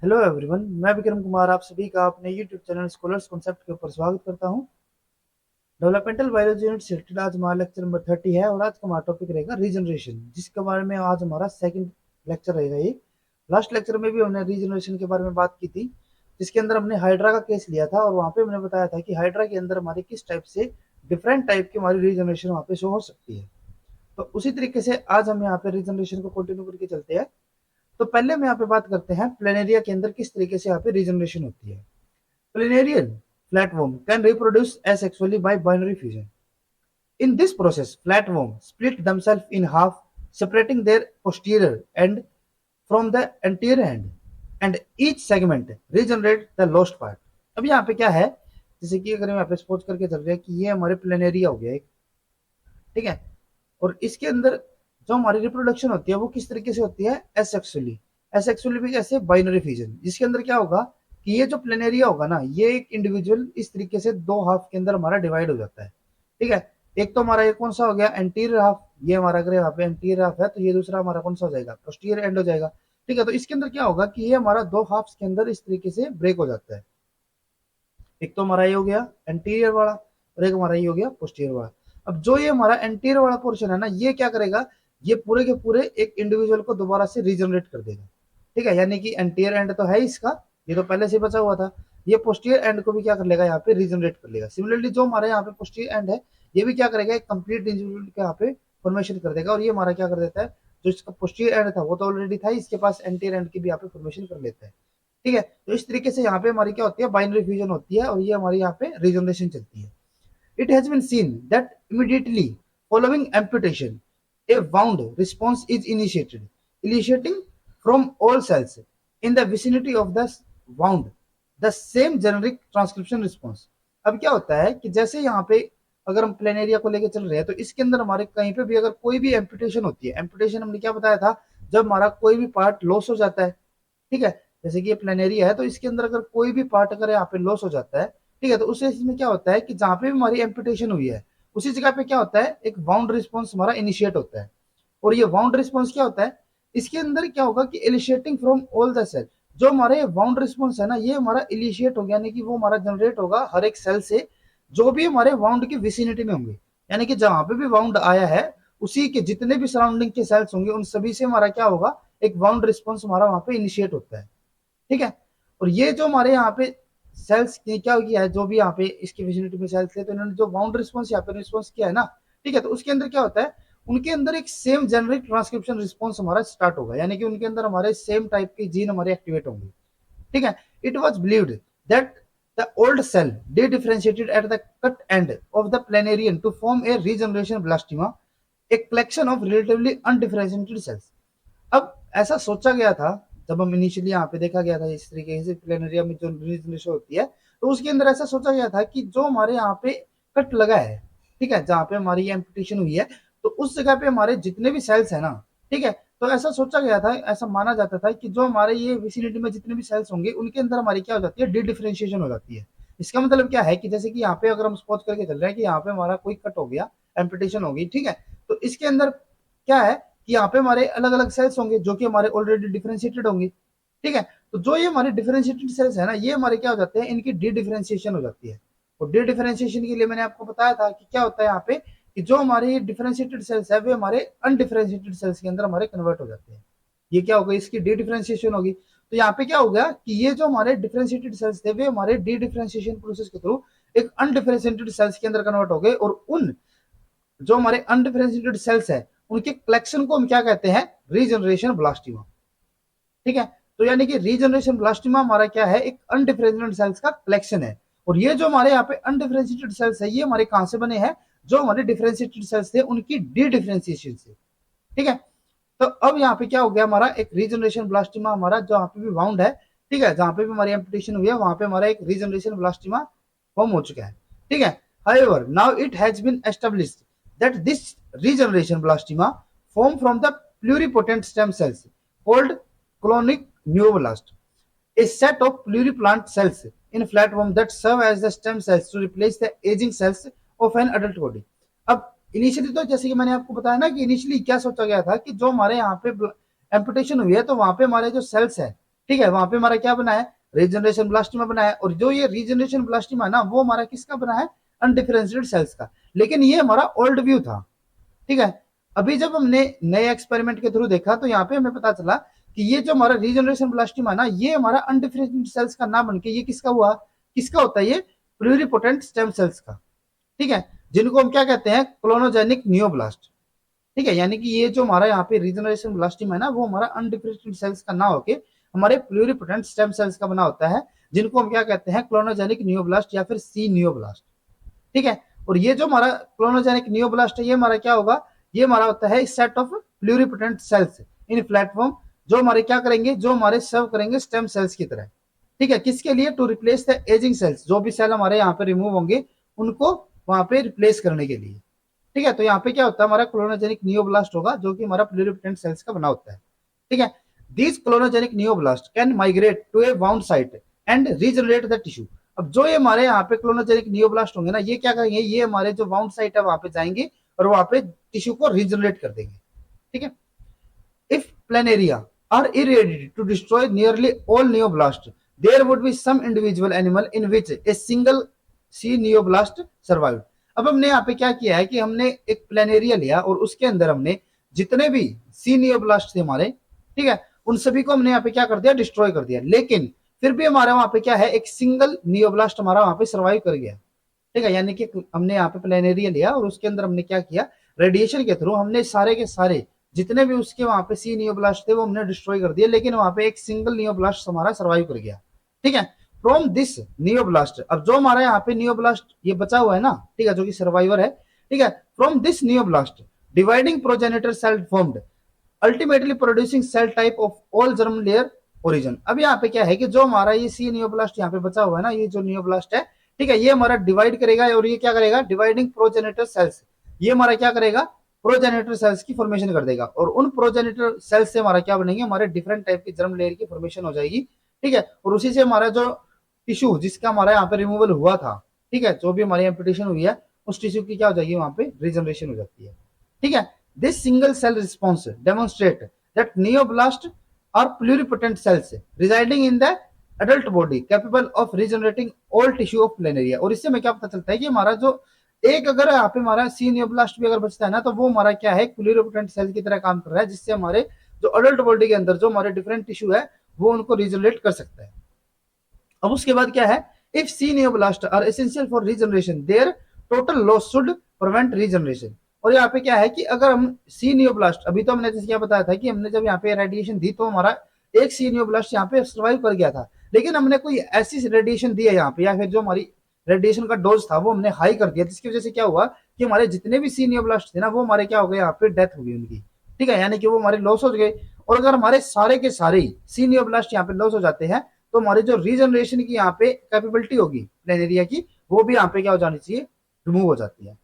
Hello everyone, मैं विक्रम कुमार आप सभी का अपने यूट्यूब चैनल स्कॉलर्स कॉन्सेप्ट के ऊपर स्वागत करता हूं। डेवलपमेंटल बायोलॉजी यूनिट से रिलेटेड आज हमारा लेक्चर नंबर 30 है और आज का हमारा टॉपिक रहेगा रीजनरेशन, जिसके बारे में आज हमारा सेकंड लेक्चर रहेगा। ये लास्ट लेक्चर में भी हमने रीजनरेशन के बारे में बात की थी, जिसके अंदर हमने हाइड्रा का केस लिया था और वहाँ पे हमने बताया था कि हाइड्रा के अंदर हमारी किस टाइप से डिफरेंट टाइप की हमारी रीजनरेशन वहाँ पे शो हो सकती है। तो उसी तरीके से आज हम यहाँ पे रीजनरेशन को कंटिन्यू करके चलते हैं। तो पहले हम यहाँ पे बात करते हैं प्लेनेरिया के अंदर किस तरीके से यहाँ पे रीजनरेशन होती है। Planarian flatworm can reproduce asexually by binary fusion. In this process, flatworms split themselves in half, separating their posterior end from the anterior end, and each segment regenerate the lost part. अब यहाँ पे क्या है, जैसे कि अगर हम यहाँ पे सपोज करके चल रहे हैं कि ये हमारे प्लेनेरिया हो गया एक, ठीक है, और इसके अंदर जो हमारी रिप्रोडक्शन होती है वो किस तरीके से होती है, एसेक्सुअली। एसेक्सुअली भी कैसे, बाइनरी फिजन, जिसके अंदर क्या होगा कि ये जो प्लेनेरिया होगा ना, ये एक इंडिविजुअल इस तरीके से दो हाफ के अंदर हमारा डिवाइड हो जाता है। ठीक है, एक तो हमारा ये कौन सा हो गया, एंटीरियर हाफ, ये हमारा अगर यहाँ पे एंटीरियर हाफ है तो ये दूसरा हमारा कौन सा हो जाएगा, पोस्टीरियर एंड हो जाएगा। ठीक है, तो इसके अंदर क्या होगा कि ये हमारा दो हाफ के अंदर इस तरीके से ब्रेक हो जाता है। एक तो हमारा ये हो गया एंटीरियर वाला और एक हमारा ये हो गया पोस्टीरियर वाला। अब जो ये हमारा एंटीरियर वाला पोर्शन है ना, ये क्या करेगा, ये पूरे के पूरे एक इंडिविजुअल को दोबारा से रीजनरेट कर देगा। ठीक है, यानी कि एंटीरियर एंड तो है इसका, ये तो पहले से बचा हुआ था, ये पोस्टीरियर एंड को भी क्या कर लेगा, यहाँ पे रीजनरेट कर लेगा। सिमिलरली जो हमारे यहाँ पे पोस्टीरियर एंड है, ये भी क्या करेगा, एक कंप्लीट इंडिविजुअल के यहाँ पे फॉर्मेशन कर देगा। और ये हमारा क्या कर देता है, जो इसका पोस्टीरियर एंड था वो तो ऑलरेडी था, इसके पास एंटीरियर एंड की भी यहाँ पे फॉर्मेशन कर लेता है। ठीक है, तो इस तरीके से यहाँ पे हमारी क्या होती है, बाइनरी फ्यूजन होती है और ये हमारी यहाँ पे रीजनरेशन चलती है। It has been seen that immediately following amputation a wound response is initiating from all cells in the vicinity of the wound the same generic transcription response। अब क्या होता है कि जैसे यहाँ पे अगर हम प्लेनेरिया को लेकर चल रहे हैं तो इसके अंदर हमारे कहीं पे भी अगर कोई भी एम्पुटेशन होती है, एम्पुटेशन हमने क्या बताया था, जब हमारा कोई भी पार्ट लॉस हो जाता है। ठीक है, जैसे कि ये प्लेनेरिया है तो इसके अंदर अगर कोई भी पार्ट अगर यहाँ पे लॉस हो जाता है, ठीक है, तो उस केस में क्या होता है कि जहाँ पे भी हमारी एम्पुटेशन हुई है उसी जगह पे क्या होता है, एक वाउंड रिस्पॉन्स हमारा इनिशिएट होता है। और ये वाउंड रिस्पॉन्स क्या होता है, इसके अंदर क्या होगा कि initiating from all the cell, जो हमारे वाउंड रिस्पॉन्स है ना, ये हमारा इनिशिएट हो गया, यानी कि वो हमारा जनरेट होगा हर एक सेल से जो भी हमारे वाउंड की विसिनिटी में होंगे। यानी कि जहां पे भी वाउंड आया है उसी के जितने भी सराउंडिंग के सेल्स होंगे उन सभी से हमारा क्या होगा, एक वाउंड रिस्पॉन्स हमारा वहां पे इनिशिएट होता है। ठीक है, और ये जो हमारे यहाँ पे सेल्स ने क्या किया है, जो भी यहाँ पे इसकी विसिनिटी में सेल्स थे तो इन्होंने जो बाउंड रिस्पॉन्स यहाँ पे रिस्पॉन्स किया है ना, ठीक है, तो उसके अंदर क्या होता है, उनके अंदर एक सेम जेनरिक ट्रांसक्रिप्शन रिस्पॉन्स हमारा स्टार्ट होगा, यानी कि उनके अंदर हमारे सेम टाइप के जीन हमारे एक्टिवेट होंगे। ठीक है, it was believed that the old cell they differentiated at the cut end of the planarian to form a regeneration blastema, a collection of relatively undifferentiated cells. अब ऐसा सोचा गया था, जब हम इनिशियली यहाँ पे देखा गया था इस तरीके से प्लेनेरिया में जो रीजनरेशन होती है, तो उसके अंदर ऐसा सोचा गया था कि जो हमारे यहाँ पे कट लगा है, ठीक है, जहाँ पे हमारी एम्पुटेशन हुई है, तो उस जगह पे हमारे जितने भी सेल्स है ना, ठीक है, तो ऐसा सोचा गया था, ऐसा माना जाता था कि जो हमारे ये विसिनिटी में जितने भी सेल्स होंगे उनके अंदर हमारी क्या हो जाती है, डी डिफरेंशिएशन हो जाती है। इसका मतलब क्या है कि जैसे कि यहाँ पे अगर हम सपोज करके चल रहे हैं कि यहाँ पे हमारा कोई कट हो गया, एम्पुटेशन हो गई, ठीक है, तो इसके अंदर क्या है कि यहाँ पे हमारे अलग अलग सेल्स होंगे जो कि हमारे ऑलरेडी डिफरेंशिएटेड होंगे। ठीक है, तो जो ये हमारे डिफरेंशिएटेड सेल्स है ना, ये हमारे क्या हो जाते हैं, इनकी डी डिफरेंशिएशन हो जाती है। और डी डिफरेंशिएशन के लिए मैंने आपको बताया था कि क्या होता है यहाँ पे, कि जो हमारे डिफरेंशिएटेड सेल्स है वे हमारे अनडिफरेंशिएटेड सेल्स के अंदर हमारे कन्वर्ट हो जाते हैं। ये क्या होगा, इसकी डी डिफरेंशिएशन होगी। तो यहाँ पे क्या हो गया कि ये जो हमारे डिफरेंशिएटेड सेल्स थे वे हमारे डी डिफरेंशिएशन प्रोसेस के थ्रू एक अनडिफरेंशिएटेड सेल्स के अंदर कन्वर्ट हो गए, और उन जो हमारे अनडिफरेंशिएटेड सेल्स है उनके कलेक्शन को हम क्या कहते हैं, रीजनरेशन ब्लास्टिमा। ठीक है, तो यानी कि रीजनरेशन ब्लास्टिमा हमारा क्या है, एक अनडिफरेंशिएटेड सेल्स का कलेक्शन है। और ये जो हमारे यहाँ पे अनडिफरेंशिएटेड सेल्स है ये हमारे कहां से बने हैं, जो हमारे डिफरेंशिएटेड सेल्स थे उनकी डी डिफरेंशिएशन से। ठीक है, तो अब यहाँ पे क्या हो गया, हमारा एक रीजनरेशन ब्लास्टिमा हमारा जहाँ पे भी वाउंड है, ठीक है, जहाँ पे भी हमारी एम्पुटेशन हुई है वहां पे हमारा एक रीजनरेशन ब्लास्टिमा फॉर्म हो चुका है। ठीक है, however now it has been established that this regeneration blastema form from the pluripotent stem cells called colonic neoblast, a set of pluriplant cells in flatworm that serve as the stem cells to replace the aging cells of an adult body। अब initially तो जैसे कि मैंने आपको बताया ना कि initially क्या सोचा गया था कि जो हमारे यहाँ पे एम्पुटेशन हुई है तो वहां पे हमारे जो सेल्स है, ठीक है, वहां पे हमारा क्या बना है, रीजनरेशन ब्लास्टिमा बना है। और जो ये रीजनरेशन ब्लास्टिमा है ना, वो हमारा किसका बना है, अनडिफरेंशिएटेड सेल्स का। लेकिन ये हमारा ओल्ड व्यू था। ठीक है, अभी जब हमने नए एक्सपेरिमेंट के थ्रू देखा तो यहाँ पे हमें पता चला कि ये जो हमारा रीजनरेशन ब्लास्टिमा है ना, ये हमारा अनडिफरेंशिएटेड सेल्स का ना बन के ये किसका हुआ, किसका होता है, ये प्लूरिपोटेंट स्टेम सेल्स का। ठीक है, जिनको हम क्या कहते हैं, क्लोनोजेनिक नियोब्लास्ट। ठीक है, यानी कि ये जो हमारा यहाँ पे रीजनरेशन ब्लास्टिमा है ना, वो हमारा अनडिफरेंशिएटेड सेल्स का ना होके हमारे प्लूरिपोटेंट स्टेम सेल्स का बना होता है, जिनको हम क्या कहते हैं, क्लोनोजेनिक नियोब्लास्ट या फिर सी नियोब्लास्ट। ठीक है, और ये जो हमारा क्लोनोजेनिक नियोब्लास्ट है, ये हमारा क्या होगा, ये हमारा होता है set of pluripotent cells in platform, जो हमारे क्या करेंगे, जो हमारे सर्व करेंगे स्टेम सेल्स की तरह। ठीक है, किसके लिए, to replace the aging cells, जो भी सेल हमारे यहाँ पे रिमूव होंगे उनको वहां पे रिप्लेस करने के लिए। ठीक है, तो यहाँ पे क्या होता है, हमारा क्लोनोजेनिक नियोब्लास्ट होगा, जो कि हमारा प्लूरिपोटेंट सेल्स का बना होता है। ठीक है, this clonogenic neoblast can migrate to a bound site and regenerate the tissue. अब जो ये हमारे यहाँ पे क्लोनोजेनिक नियोब्लास्ट होंगे ना, ये क्या करेंगे, ये हमारे जो बाउंड साइट है वहां पे जाएंगे और वहां पे टिश्यू को रीजनरेट कर देंगे। ठीक है, if planaria are irradiated to destroy nearly all neoblast, there would be some individual animal in which a single C neoblast survived। अब हमने यहाँ पे क्या किया है कि हमने एक प्लेनेरिया लिया और उसके अंदर हमने जितने भी सी नियोब्लास्ट थे हमारे, ठीक है, उन सभी को हमने यहाँ पे क्या कर दिया, डिस्ट्रॉय कर दिया। लेकिन फिर भी हमारा वहां पे क्या है, एक सिंगल नियोब्लास्ट हमारा वहां पे सर्वाइव कर गया। ठीक है, यानी कि हमने यहाँ पे प्लेनेरिया लिया और उसके अंदर हमने क्या किया, रेडिएशन के थ्रू हमने सारे के सारे जितने भी उसके वहां पे सी नियोब्लास्ट थे वो हमने डिस्ट्रॉय कर दिए, लेकिन वहां पे एक सिंगल नियोब्लास्ट हमारा सर्वाइव कर गया। ठीक है, फ्रॉम दिस नियोब्लास्ट, अब जो हमारा यहाँ पे नियोब्लास्ट ये बचा हुआ है ना, ठीक है, जो कि सर्वाइवर है, ठीक है, from this neoblast dividing progenitor cell formed, ultimately producing cell type of all germ layer origin. अब यहाँ पे क्या है कि जो हमारा ये सी नियोब्लास्ट यहाँ पे बचा हुआ है ना, ये जो नियोब्लास्ट है, ठीक है, ये हमारा डिवाइड करेगा और ये क्या करेगा, डिवाइडिंग प्रोजेनेटर सेल्स, ये हमारा क्या करेगा, प्रोजेनेटर सेल्स की फॉर्मेशन कर देगा। और उन प्रोजेनेटर सेल्स से हमारा क्या बनेंगे, हमारे डिफरेंट टाइप की जर्म लेयर की फॉर्मेशन हो जाएगी। ठीक है, और उसी से हमारा जो टिश्यू जिसका हमारा यहाँ पे रिमूवल हुआ था, ठीक है, जो भी हमारी एम्पुटेशन हुई है, उस टिश्यू की क्या हो जाएगी, वहां पे रीजनरेशन हो जाती है। ठीक है, this single cell response demonstrate that neoblast are pluripotent cells residing in the adult body capable of regenerating all tissue of planaria। और इससे हमें क्या पता चलता है कि हमारा जो एक अगर यहाँ पे हमारा सी नियोब्लास्ट भी अगर बचता है ना, तो वो हमारा क्या है, प्लूरिपोटेंट सेल की तरह काम कर रहा है, जिससे हमारे जो अडल्ट बॉडी के अंदर जो हमारे डिफरेंट टिश्यू है वो उनको रिजनरेट कर सकता है। अब उसके बाद क्या है, if these neoblast are essential for regeneration their total loss should prevent regeneration. और यहाँ पे क्या है कि अगर हम सी नियोब्लास्ट, अभी तो हमने जैसे क्या बताया था कि हमने जब यहाँ पे रेडिएशन दी तो हमारा एक सी नियोब्लास्ट यहाँ पे सर्वाइव कर गया था, लेकिन हमने कोई ऐसी रेडिएशन दी है यहाँ पे, या फिर जो हमारी रेडिएशन का डोज था वो हमने हाई कर दिया, जिसकी वजह से क्या हुआ कि हमारे जितने भी सी नियोब्लास्ट थे ना, वो हमारे क्या हो गए, यहाँ पे डेथ हो गई उनकी। ठीक है, यानी कि वो हमारे लॉस हो गए। और अगर हमारे सारे के सारे सी नियोब्लास्ट यहाँ पे लॉस हो जाते हैं, तो हमारी जो रीजनरेशन की यहाँ पे कैपेबिलिटी होगी प्लेनेरिया की, वो भी यहाँ पे क्या हो जानी चाहिए, रिमूव हो जाती है।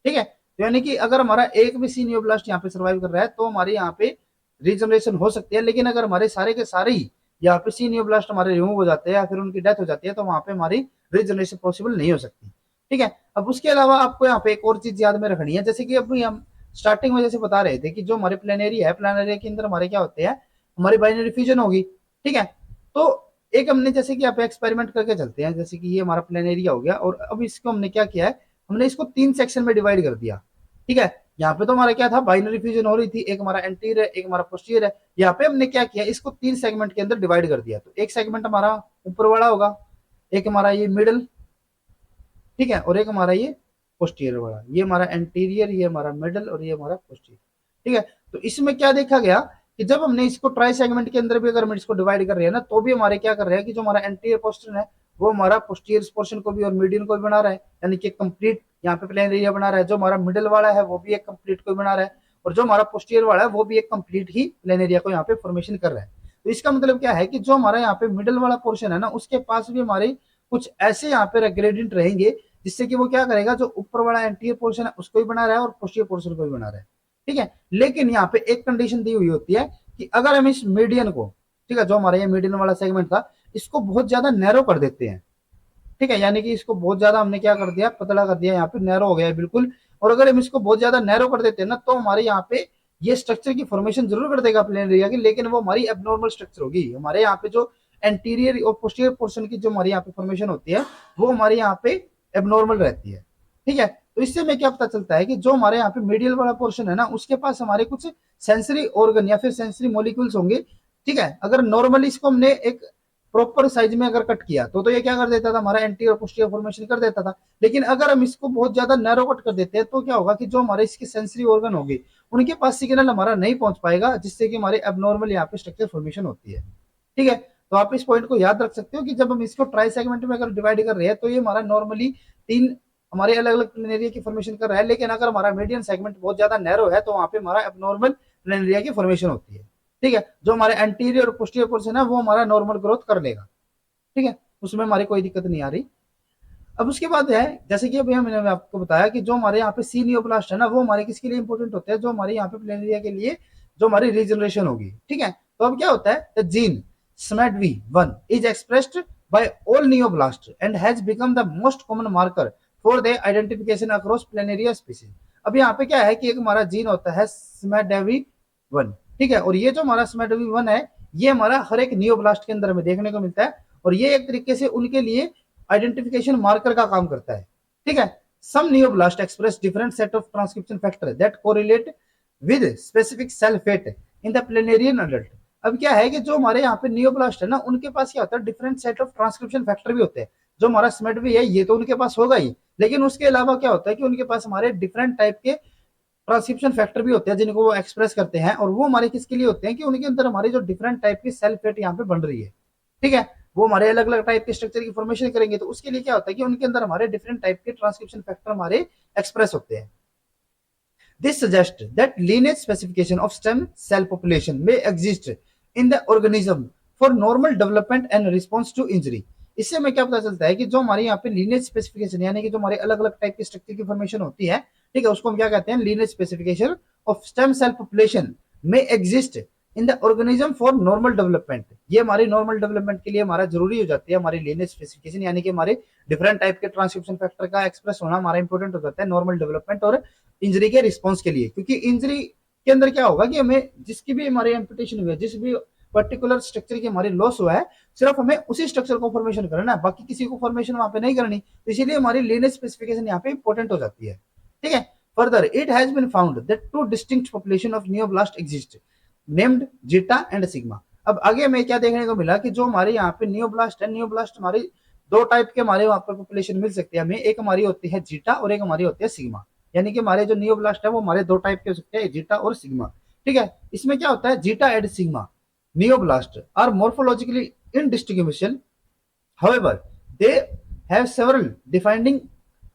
ठीक है, तो यानी कि अगर हमारा एक भी सी नियोब्लास्ट यहाँ पे सर्वाइव कर रहा है तो हमारे यहाँ पे रीजनरेशन हो सकती है। लेकिन अगर हमारे सारे के सारे ही यहाँ पे सी नियोब्लास्ट हमारे रिमूव हो जाते हैं या फिर उनकी डेथ हो जाती है, तो वहां पे हमारी रीजनरेशन पॉसिबल नहीं हो सकती। ठीक है, अब उसके अलावा आपको यहाँ पे एक और चीज याद में रखनी है, जैसे कि अभी हम स्टार्टिंग में जैसे बता रहे थे कि जो हमारे प्लेनेरिया है, प्लेनेरिया के अंदर हमारे क्या होते हैं, हमारी बाइनरी फ्यूजन होगी। ठीक है, तो एक हमने जैसे कि यहाँ पे एक्सपेरिमेंट करके चलते हैं, जैसे कि ये हमारा प्लेनेरिया हो गया और अब इसको हमने क्या किया है, हमने इसको 3 सेक्शन में डिवाइड कर दिया। ठीक है, यहाँ पे तो हमारा क्या था, बाइनरी फ्यूजन हो रही थी, एक हमारा एंटीरियर है, एक हमारा पोस्टीरियर है। यहाँ पे हमने क्या किया, इसको 3 सेगमेंट के अंदर डिवाइड कर दिया। तो एक सेगमेंट हमारा ऊपर वाला होगा, एक हमारा ये मिडल, ठीक है, और एक हमारा ये पोस्टीरियर वाला, ये हमारा एंटीरियर, ये हमारा मिडल और ये हमारा पोस्टीरियर। ठीक है, तो इसमें क्या देखा गया कि जब हमने इसको ट्राई सेगमेंट के अंदर भी अगर हम इसको डिवाइड कर रहे हैं ना, तो भी हमारे क्या कर रहे हैं कि जो हमारा एंटीरियर पोर्शन है वो हमारा पोस्टीरियर पोर्शन को भी और मीडियन को भी बना रहा है, यानी कि कंप्लीट यहाँ पे प्लेन एरिया बना रहा है। जो हमारा मिडल वाला है वो भी एक कंप्लीट को बना रहा है, और जो हमारा पोस्टीरियर वाला है वो भी एक कंप्लीट ही प्लेन एरिया को यहाँ पे फॉर्मेशन कर रहा है। तो इसका मतलब क्या है कि जो हमारा यहाँ पे मिडल वाला पोर्शन है ना, उसके पास भी हमारे कुछ ऐसे यहाँ पे ग्रेडियंट रहेंगे, जिससे कि वो क्या करेगा, जो ऊपर वाला एंटीरियर पोर्शन है उसको भी बना रहा है और पोस्टीरियर पोर्शन को भी बना रहा है। ठीक है, लेकिन यहाँ पे एक कंडीशन दी हुई होती है कि अगर हम इस मीडियन को, ठीक है, जो हमारा ये मीडियन वाला सेगमेंट था, इसको बहुत ज्यादा नैरो कर देते हैं। ठीक है, यानी कि इसको बहुत ज्यादा हमने क्या कर दिया, पतला कर दिया, यहाँ पे नैरो हो गया है बिल्कुल। और अगर हम इसको बहुत ज्यादा नैरो कर देते हैं ना, तो हमारे यहाँ पे ये स्ट्रक्चर की फॉर्मेशन जरूर कर देगा प्लेन एरिया की, लेकिन वो हमारी एबनॉर्मल स्ट्रक्चर होगी। हमारे यहाँ पे जो एंटीरियर और पोस्टीरियर पोर्शन की जो हमारे यहाँ पे फॉर्मेशन होती है वो हमारे यहाँ पे एबनॉर्मल रहती है। ठीक है, तो इससे हमें क्या पता चलता है कि जो हमारे यहाँ पे मीडियल वाला पोर्शन है ना, उसके पास हमारे कुछ सेंसरी ऑर्गन या फिर सेंसरी मॉलिक्यूल्स होंगे। ठीक है, अगर नॉर्मली इसको हमने एक प्रॉपर साइज में अगर कट किया तो ये क्या कर देता था, हमारा एंटीरियर पोस्टीरियर फॉर्मेशन कर देता था। लेकिन अगर हम इसको बहुत ज्यादा नैरो कट कर देते हैं तो क्या होगा कि जो हमारे इसकी सेंसरी ऑर्गन होगी उनके पास सिग्नल हमारा नहीं पहुंच पाएगा, जिससे कि हमारे एबनॉर्मल यहाँ पे स्ट्रक्चर फॉर्मेशन होती है। ठीक है, तो आप इस पॉइंट को याद रख सकते हो कि जब हम इसको ट्राई सेगमेंट में अगर डिवाइड कर रहे हैं तो ये हमारा नॉर्मली तीन हमारे अलग अलग प्लेन एरिया की फॉर्मेशन कर रहा है। लेकिन अगर हमारा मीडियन सेगमेंट बहुत ज्यादा नैरो है तो वहां पे हमारा एबनॉर्मल प्लेन एरिया की फॉर्मेशन होती है। ठीक है, जो हमारे एंटीरियर और पोस्टीरियर पोर्शन है वो हमारा नॉर्मल ग्रोथ कर लेगा। ठीक है, उसमें हमारी कोई दिक्कत नहीं आ रही। अब उसके बाद है, जैसे कि अभी मैंने आपको बताया कि जो हमारे यहाँ पे सी नियोप्लास्ट है ना, वो हमारे किसके लिए इंपॉर्टेंट होते हैं, जो हमारे यहाँ पे प्लेन एरिया के लिए जो हमारी रीजनरेशन होगी। ठीक है, तो अब क्या होता है, the gene SMADV1 is expressed by all neoblast and has become the most common marker for the identification across planaria species. अब यहाँ पे क्या है कि एक हमारा जीन होता है SMADV1। ठीक है, और ये जो हमारा SMADV1 है ये हमारा हर एक नियोब्लास्ट के अंदर में देखने को मिलता है, और ये एक तरीके से उनके लिए आइडेंटिफिकेशन मार्कर का काम करता है। ठीक है, some neoblast express different set of transcription factor that correlate with specific cell fate in the planarian adult. अब क्या है कि जो हमारे यहाँ पे नियोब्लास्ट है ना, उनके पास क्या होता है, different set of transcription factor भी होते हैं। जो हमारा SMADV है ये तो उनके पास होगा ही, लेकिन उसके अलावा क्या होता है कि उनके पास हमारे डिफरेंट टाइप के ट्रांसक्रिप्शन फैक्टर भी होते हैं जिनको वो एक्सप्रेस करते हैं, और वो हमारे किसके लिए होते हैं कि उनके अंदर हमारी जो डिफरेंट टाइप की सेल फेट यहाँ पे बन रही है। ठीक है, वो हमारे अलग अलग टाइप के स्ट्रक्चर की फॉर्मेशन करेंगे, तो उसके लिए क्या होता है कि उनके अंदर हमारे डिफरेंट टाइप के ट्रांसक्रिप्शन फैक्टर हमारे एक्सप्रेस होते हैं। This suggests that lineage specification of stem cell population may exist in the organism for normal development and response to injury। इससे हमें क्या पता चलता है कि जो हमारे यहाँ पे लीनेज स्पेसिफिकेशन यानी कि जो हमारे अलग अलग टाइप के स्ट्रक्चर की फॉर्मेशन होती है, ठीक है, उसको हम क्या कहते हैं, lineage specification of stem cell population में exist in the organism for normal development. ये हमारी नॉर्मल डेवलपमेंट के लिए हमारा जरूरी हो जाती है हमारी लीनेज स्पेसिफिकेशन, यानी कि हमारे डिफरेंट टाइप के ट्रांसक्रिप्शन फैक्टर का एक्सप्रेस होना हमारा इंपॉर्टेंट हो जाता है नॉर्मल डेवलपमेंट और इंजरी के रिस्पॉन्स के लिए। क्योंकि इंजरी के अंदर क्या होगा कि हमें जिसकी भी हमारी एम्पुटेशन हुई है, जिस भी पर्टिकुलर स्ट्रक्चर की हमारी लॉस हुआ है, सिर्फ हमें उसी स्ट्रक्चर को फॉर्मेशन करना है, बाकी किसी को फॉर्मेशन वहां पे नहीं करनी। तो इसीलिए हमारी लीनेज स्पेसिफिकेशन यहाँ पे इंपॉर्टेंट हो जाती है। ठीक है, further it has been found that two distinct population of neoblast exist named zeta and sigma. अब आगे हमें क्या देखने को मिला कि जो हमारे यहाँ पे नियोब्लास्ट है, नियोब्लास्ट हमारी दो टाइप के हमारे वहां पर पॉपुलेशन मिल सकती है हमें, एक हमारी होती है जीटा और एक हमारी होती है सिग्मा। यानी कि हमारे जो नियोब्लास्ट है वो हमारे दो टाइप के हो सकते हैं, जीटा और सिग्मा। ठीक है, इसमें क्या होता है, zeta and sigma neoblast are morphologically indistinguishable, however they have several defining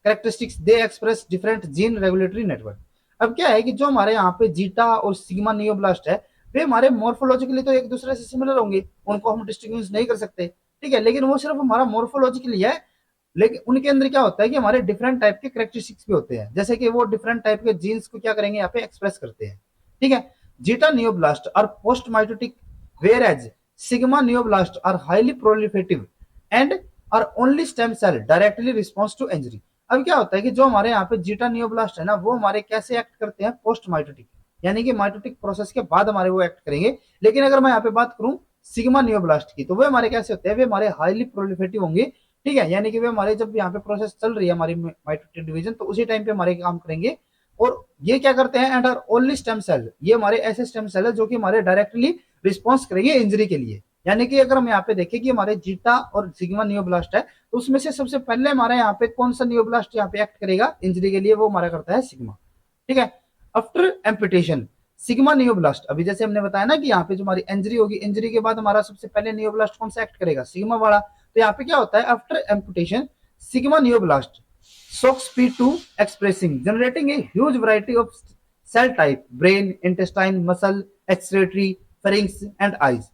characteristics, they express different gene regulatory network। अब क्या है कि जो हमारे यहाँ पे जीटा और सिग्मा नियोब्लास्ट है वे हमारे मोर्फोलॉजिकली तो एक दूसरे से सिमिलर होंगे, उनको हम डिस्टिंग्विश नहीं कर सकते। ठीक है, लेकिन वो सिर्फ हमारा मोर्फोलॉजिकली है, लेकिन उनके अंदर क्या होता है कि हमारे डिफरेंट टाइप के करेक्टरिस्टिक्स भी होते हैं, जैसे कि वो डिफरेंट टाइप के जीन्स को क्या करेंगे यहाँ पे एक्सप्रेस करते हैं। ठीक है, zeta neoblast are post mitotic whereas sigma neoblast are highly proliferative and are only stem cell directly response to injury। अब क्या होता है कि जो हमारे यहाँ पे जीटा नियोब्लास्ट है ना, वो हमारे कैसे एक्ट करते हैं, पोस्ट माइटोटिक, यानी कि माइटोटिक प्रोसेस के बाद हमारे वो एक्ट करेंगे। लेकिन अगर मैं यहाँ पे बात करूं सिग्मा नियोब्लास्ट की, तो वे हमारे कैसे होते हैं, वे हमारे हाईली प्रोलिफेटिव होंगे। ठीक है, यानी कि वे हमारे जब यहाँ पे प्रोसेस चल रही है हमारी माइटोटिक डिवीजन, तो उसी टाइम पे हमारे काम करेंगे। और ये क्या करते हैं, and are only stem cell, ये हमारे ऐसे स्टेम सेल है जो कि हमारे डायरेक्टली रिस्पॉन्स करेंगे इंजरी के लिए। यानी कि अगर हम यहाँ पे देखें कि हमारे जीटा और सिग्मा नियोब्लास्ट है, तो उसमें से सबसे पहले हमारे यहाँ पे कौन सा नियोब्लास्ट यहाँ पे एक्ट करेगा इंजरी के लिए, वो हमारा करता है सिग्मा। ठीक है, आफ्टर एम्पुटेशन सिग्मा नियोब्लास्ट, अभी जैसे हमने बताया ना कि यहाँ पे जो हमारी इंजरी होगी, इंजरी के बाद हमारा सबसे पहले नियोब्लास्ट कौन सा एक्ट करेगा, सिग्मा वाला। तो यहाँ पे क्या होता है, after amputation sigma neoblast SOX-P2 expressing, generating a huge variety of cell type, brain, intestine, muscle, excretory, pharynx and eyes,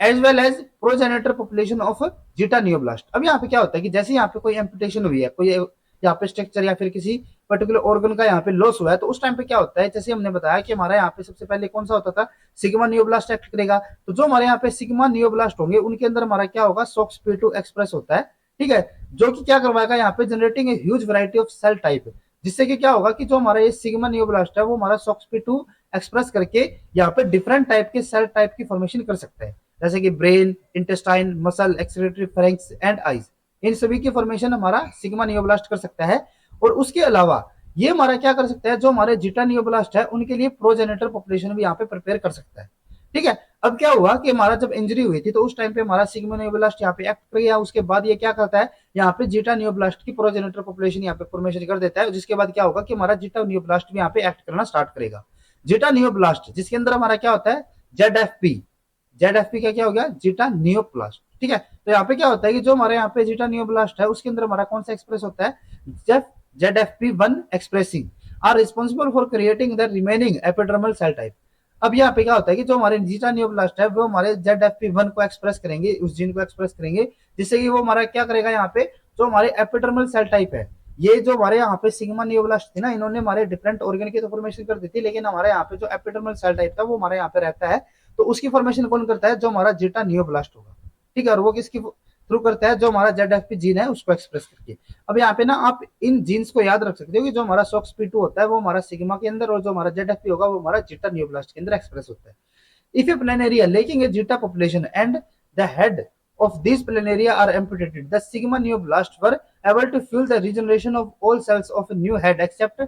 as well as progenitor population of zeta neoblast. अब यहाँ पे क्या होता है कि जैसे यहाँ पे कोई एम्पुटेशन हुई है, कोई यहाँ पे स्ट्रक्चर या फिर किसी पर्टिकुलर ऑर्गन का यहाँ पे लॉस हुआ है, तो उस टाइम पे क्या होता है, जैसे हमने बताया कि हमारा यहाँ पे सबसे पहले कौन सा होता था, सिग्मा नियोब्लास्ट एक्ट करेगा। तो जो हमारे यहाँ पे सिग्मा नियोब्लास्ट होंगे उनके अंदर हमारा क्या होगा, SOX-P2 एक्सप्रेस होता है। ठीक है, जो कि क्या करवाएगा यहाँ पे, generating a huge variety of cell type, जिससे कि क्या होगा कि जो हमारा ये सिग्मा नियोब्लास्ट है वो हमारा SOX2 एक्सप्रेस करके यहाँ पे डिफरेंट टाइप के सेल टाइप की फॉर्मेशन कर सकता है, जैसे कि brain, intestine, muscle, excretory pharynx and eyes, इन सभी की फॉर्मेशन हमारा सिग्मा नियोब्लास्ट कर सकता है। और उसके अलावा ये हमारा क्या कर सकता है, जो हमारे जीटा नियोब्लास्ट है उनके लिए प्रोजेनेटर पॉपुलेशन भी यहाँ पे प्रिपेयर कर सकता है। ठीक है, अब क्या हुआ कि हमारा जब इंजरी हुई थी तो उस टाइम पे हमारा सिग्मा नियोब्लास्ट यहाँ पे एक्ट कर गया, उसके बाद ये क्या करता है, यहाँ पे जीटा नियोब्लास्ट की प्रोजेनेटर पॉपुलेशन यहाँ पे फॉर्मेशन कर देता है, जिसके बाद क्या होगा कि हमारा जीटा नियोब्लास्ट भी यहाँ पे एक्ट करना स्टार्ट करेगा। जीटा नियोब्लास्ट जिसके अंदर हमारा क्या होता है, ZFP, ZFP का क्या हो गया, जीटा नियोप्लास्ट। ठीक है, तो यहाँ पे क्या होता है कि जो हमारे यहाँ पे जीटा नियोब्लास्ट है उसके अंदर हमारा कौन सा एक्सप्रेस होता है, जब ZFP1 expressing are responsible for creating the remaining epidermal cell type. अब यहाँ पे क्या होता है कि जो हमारे जीटा नियोब्लास्ट है वो हमारे ZFP1 को एक्सप्रेस करेंगे, उस जीन को एक्सप्रेस करेंगे, जिससे कि वो हमारा क्या करेगा, यहाँ पे जो हमारे एपिडर्मल सेल टाइप है, ये जो हमारे यहाँ पे सिग्मा नियोब्लास्ट थी ना, इन्होंने हमारे डिफरेंट ऑर्गन की तो फॉर्मेशन कर दी थी, लेकिन हमारे यहाँ पे जो एपिडर्मल सेल टाइप था वो हमारे यहाँ पे रहता है, तो उसकी फॉर्मेशन कौन करता है, जो हमारा जीटा नियोब्लास्ट होगा। ठीक है, और वो किसकी थ्रू करता है, जो हमारा ZFP जीन है उसको एक्सप्रेस करके। अब यहाँ पे ना आप इन जीन्स को याद रख सकते हो कि जो हमारा SOX2 होता है वो हमारा सिग्मा के अंदर, और जो हमारा ZFP होगा वो हमारा जीटा नियोब्लास्ट के अंदर एक्सप्रेस होता है। If a planaria lacking a zeta population and the head of these planaria are amputated, the sigma neoblasts were able to fuel the regeneration of all cells of a new head except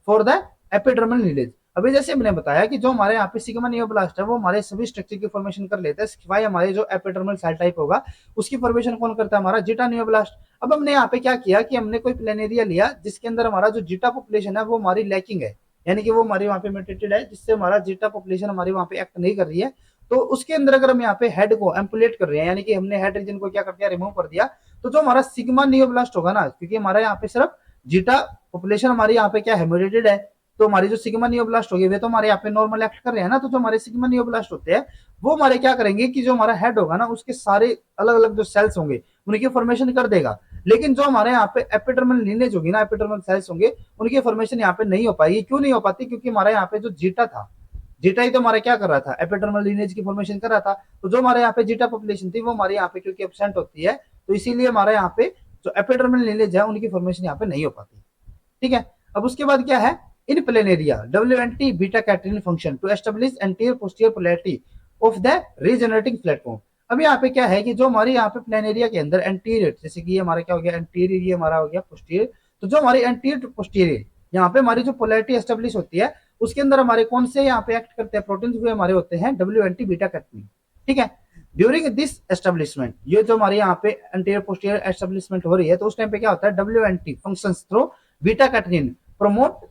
for the epidermal lineage। अभी जैसे मैंने बताया कि जो हमारे यहाँ पे sigma नियोब्लास्ट है वो हमारे सभी स्ट्रक्चर की फॉर्मेशन कर लेता है, सिवाय हमारे जो एपिडर्मल सेल टाइप होगा उसकी फॉर्मेशन कौन करता है, हमारा जीटा नियोब्लास्ट। अब हमने यहाँ पे क्या किया कि हमने कोई प्लेनेरिया लिया जिसके अंदर हमारा जो जीटा पॉपुलेशन है वो हमारी लैकिंग है, यानी कि वो हमारे वहां पे म्यूटेटेड है, जिससे हमारा जीटा पॉपुलेशन हमारे वहां पे एक्ट नहीं कर रही है। तो उसके अंदर अगर हम यहाँ पे हेड को एम्पुलेट कर रहे हैं, यानी कि हमने हेड रीजन को क्या कर दिया, रिमूव कर दिया, तो जो हमारा सिग्मा नियोब्लास्ट होगा ना, क्योंकि हमारे यहाँ पे सिर्फ जीटा पॉपुलेशन हमारी यहाँ पे क्या है, म्यूटेटेड है, तो हमारी जो सिग्मा नियोब्लास्ट होगी वे तो हमारे यहाँ पे नॉर्मल एक्ट कर रहे हैं ना, तो जो हमारे सिग्मा नियोब्लास्ट होते हैं वो हमारे क्या करेंगे कि जो हमारा हेड होगा ना उसके सारे अलग अलग जो सेल्स होंगे उनकी फॉर्मेशन कर देगा, लेकिन जो हमारे यहाँ पे एपिडर्मल लीनेज होगी ना, एपिडर्मल सेल्स होंगे, उनकी फॉर्मेशन यहाँ पे नहीं हो पाएगी। क्यों नहीं हो पाती, क्योंकि हमारे यहाँ पे जो जीटा था, जीटा ही तो हमारा क्या कर रहा था, एपिडर्मल लीनेज की फॉर्मेशन कर रहा था, तो जो हमारे यहाँ पे जीटा पॉपुलेशन थी वो हमारे यहाँ पे क्योंकि एब्सेंट होती है, तो इसीलिए हमारे यहाँ पे जो एपिडर्मल लीनेज है उनकी फॉर्मेशन यहाँ पे नहीं हो पाती। ठीक है, अब उसके बाद क्या है, in planaria WNT beta catenin function to establish anterior posterior polarity of the regenerating platform. अब यहाँ पे क्या है कि जो हमारे यहाँ पे प्लेनेरिया के अंदर एंटीरियर, जैसे कि ये हमारा क्या हो गया एंटीरियर, ये हमारा हो गया पोस्टीरियर, तो जो हमारी एंटीरियर पोस्टीरियर यहाँ पे हमारी जो पोलैरिटी एस्टेब्लिश होती है उसके अंदर हमारे कौन से यहाँ पे एक्ट करते हैं, प्रोटीन हुए हमारे होते हैं WNT बीटा कैटरीन। ठीक है, ड्यूरिंग दिस एस्टेब्लिशमेंट, ये जो हमारे यहाँ पे एंटीरियर पोस्टीरियर एस्टेब्लिशमेंट हो रही है, तो उस टाइम पे क्या होता है, WNT functions through beta catenin promote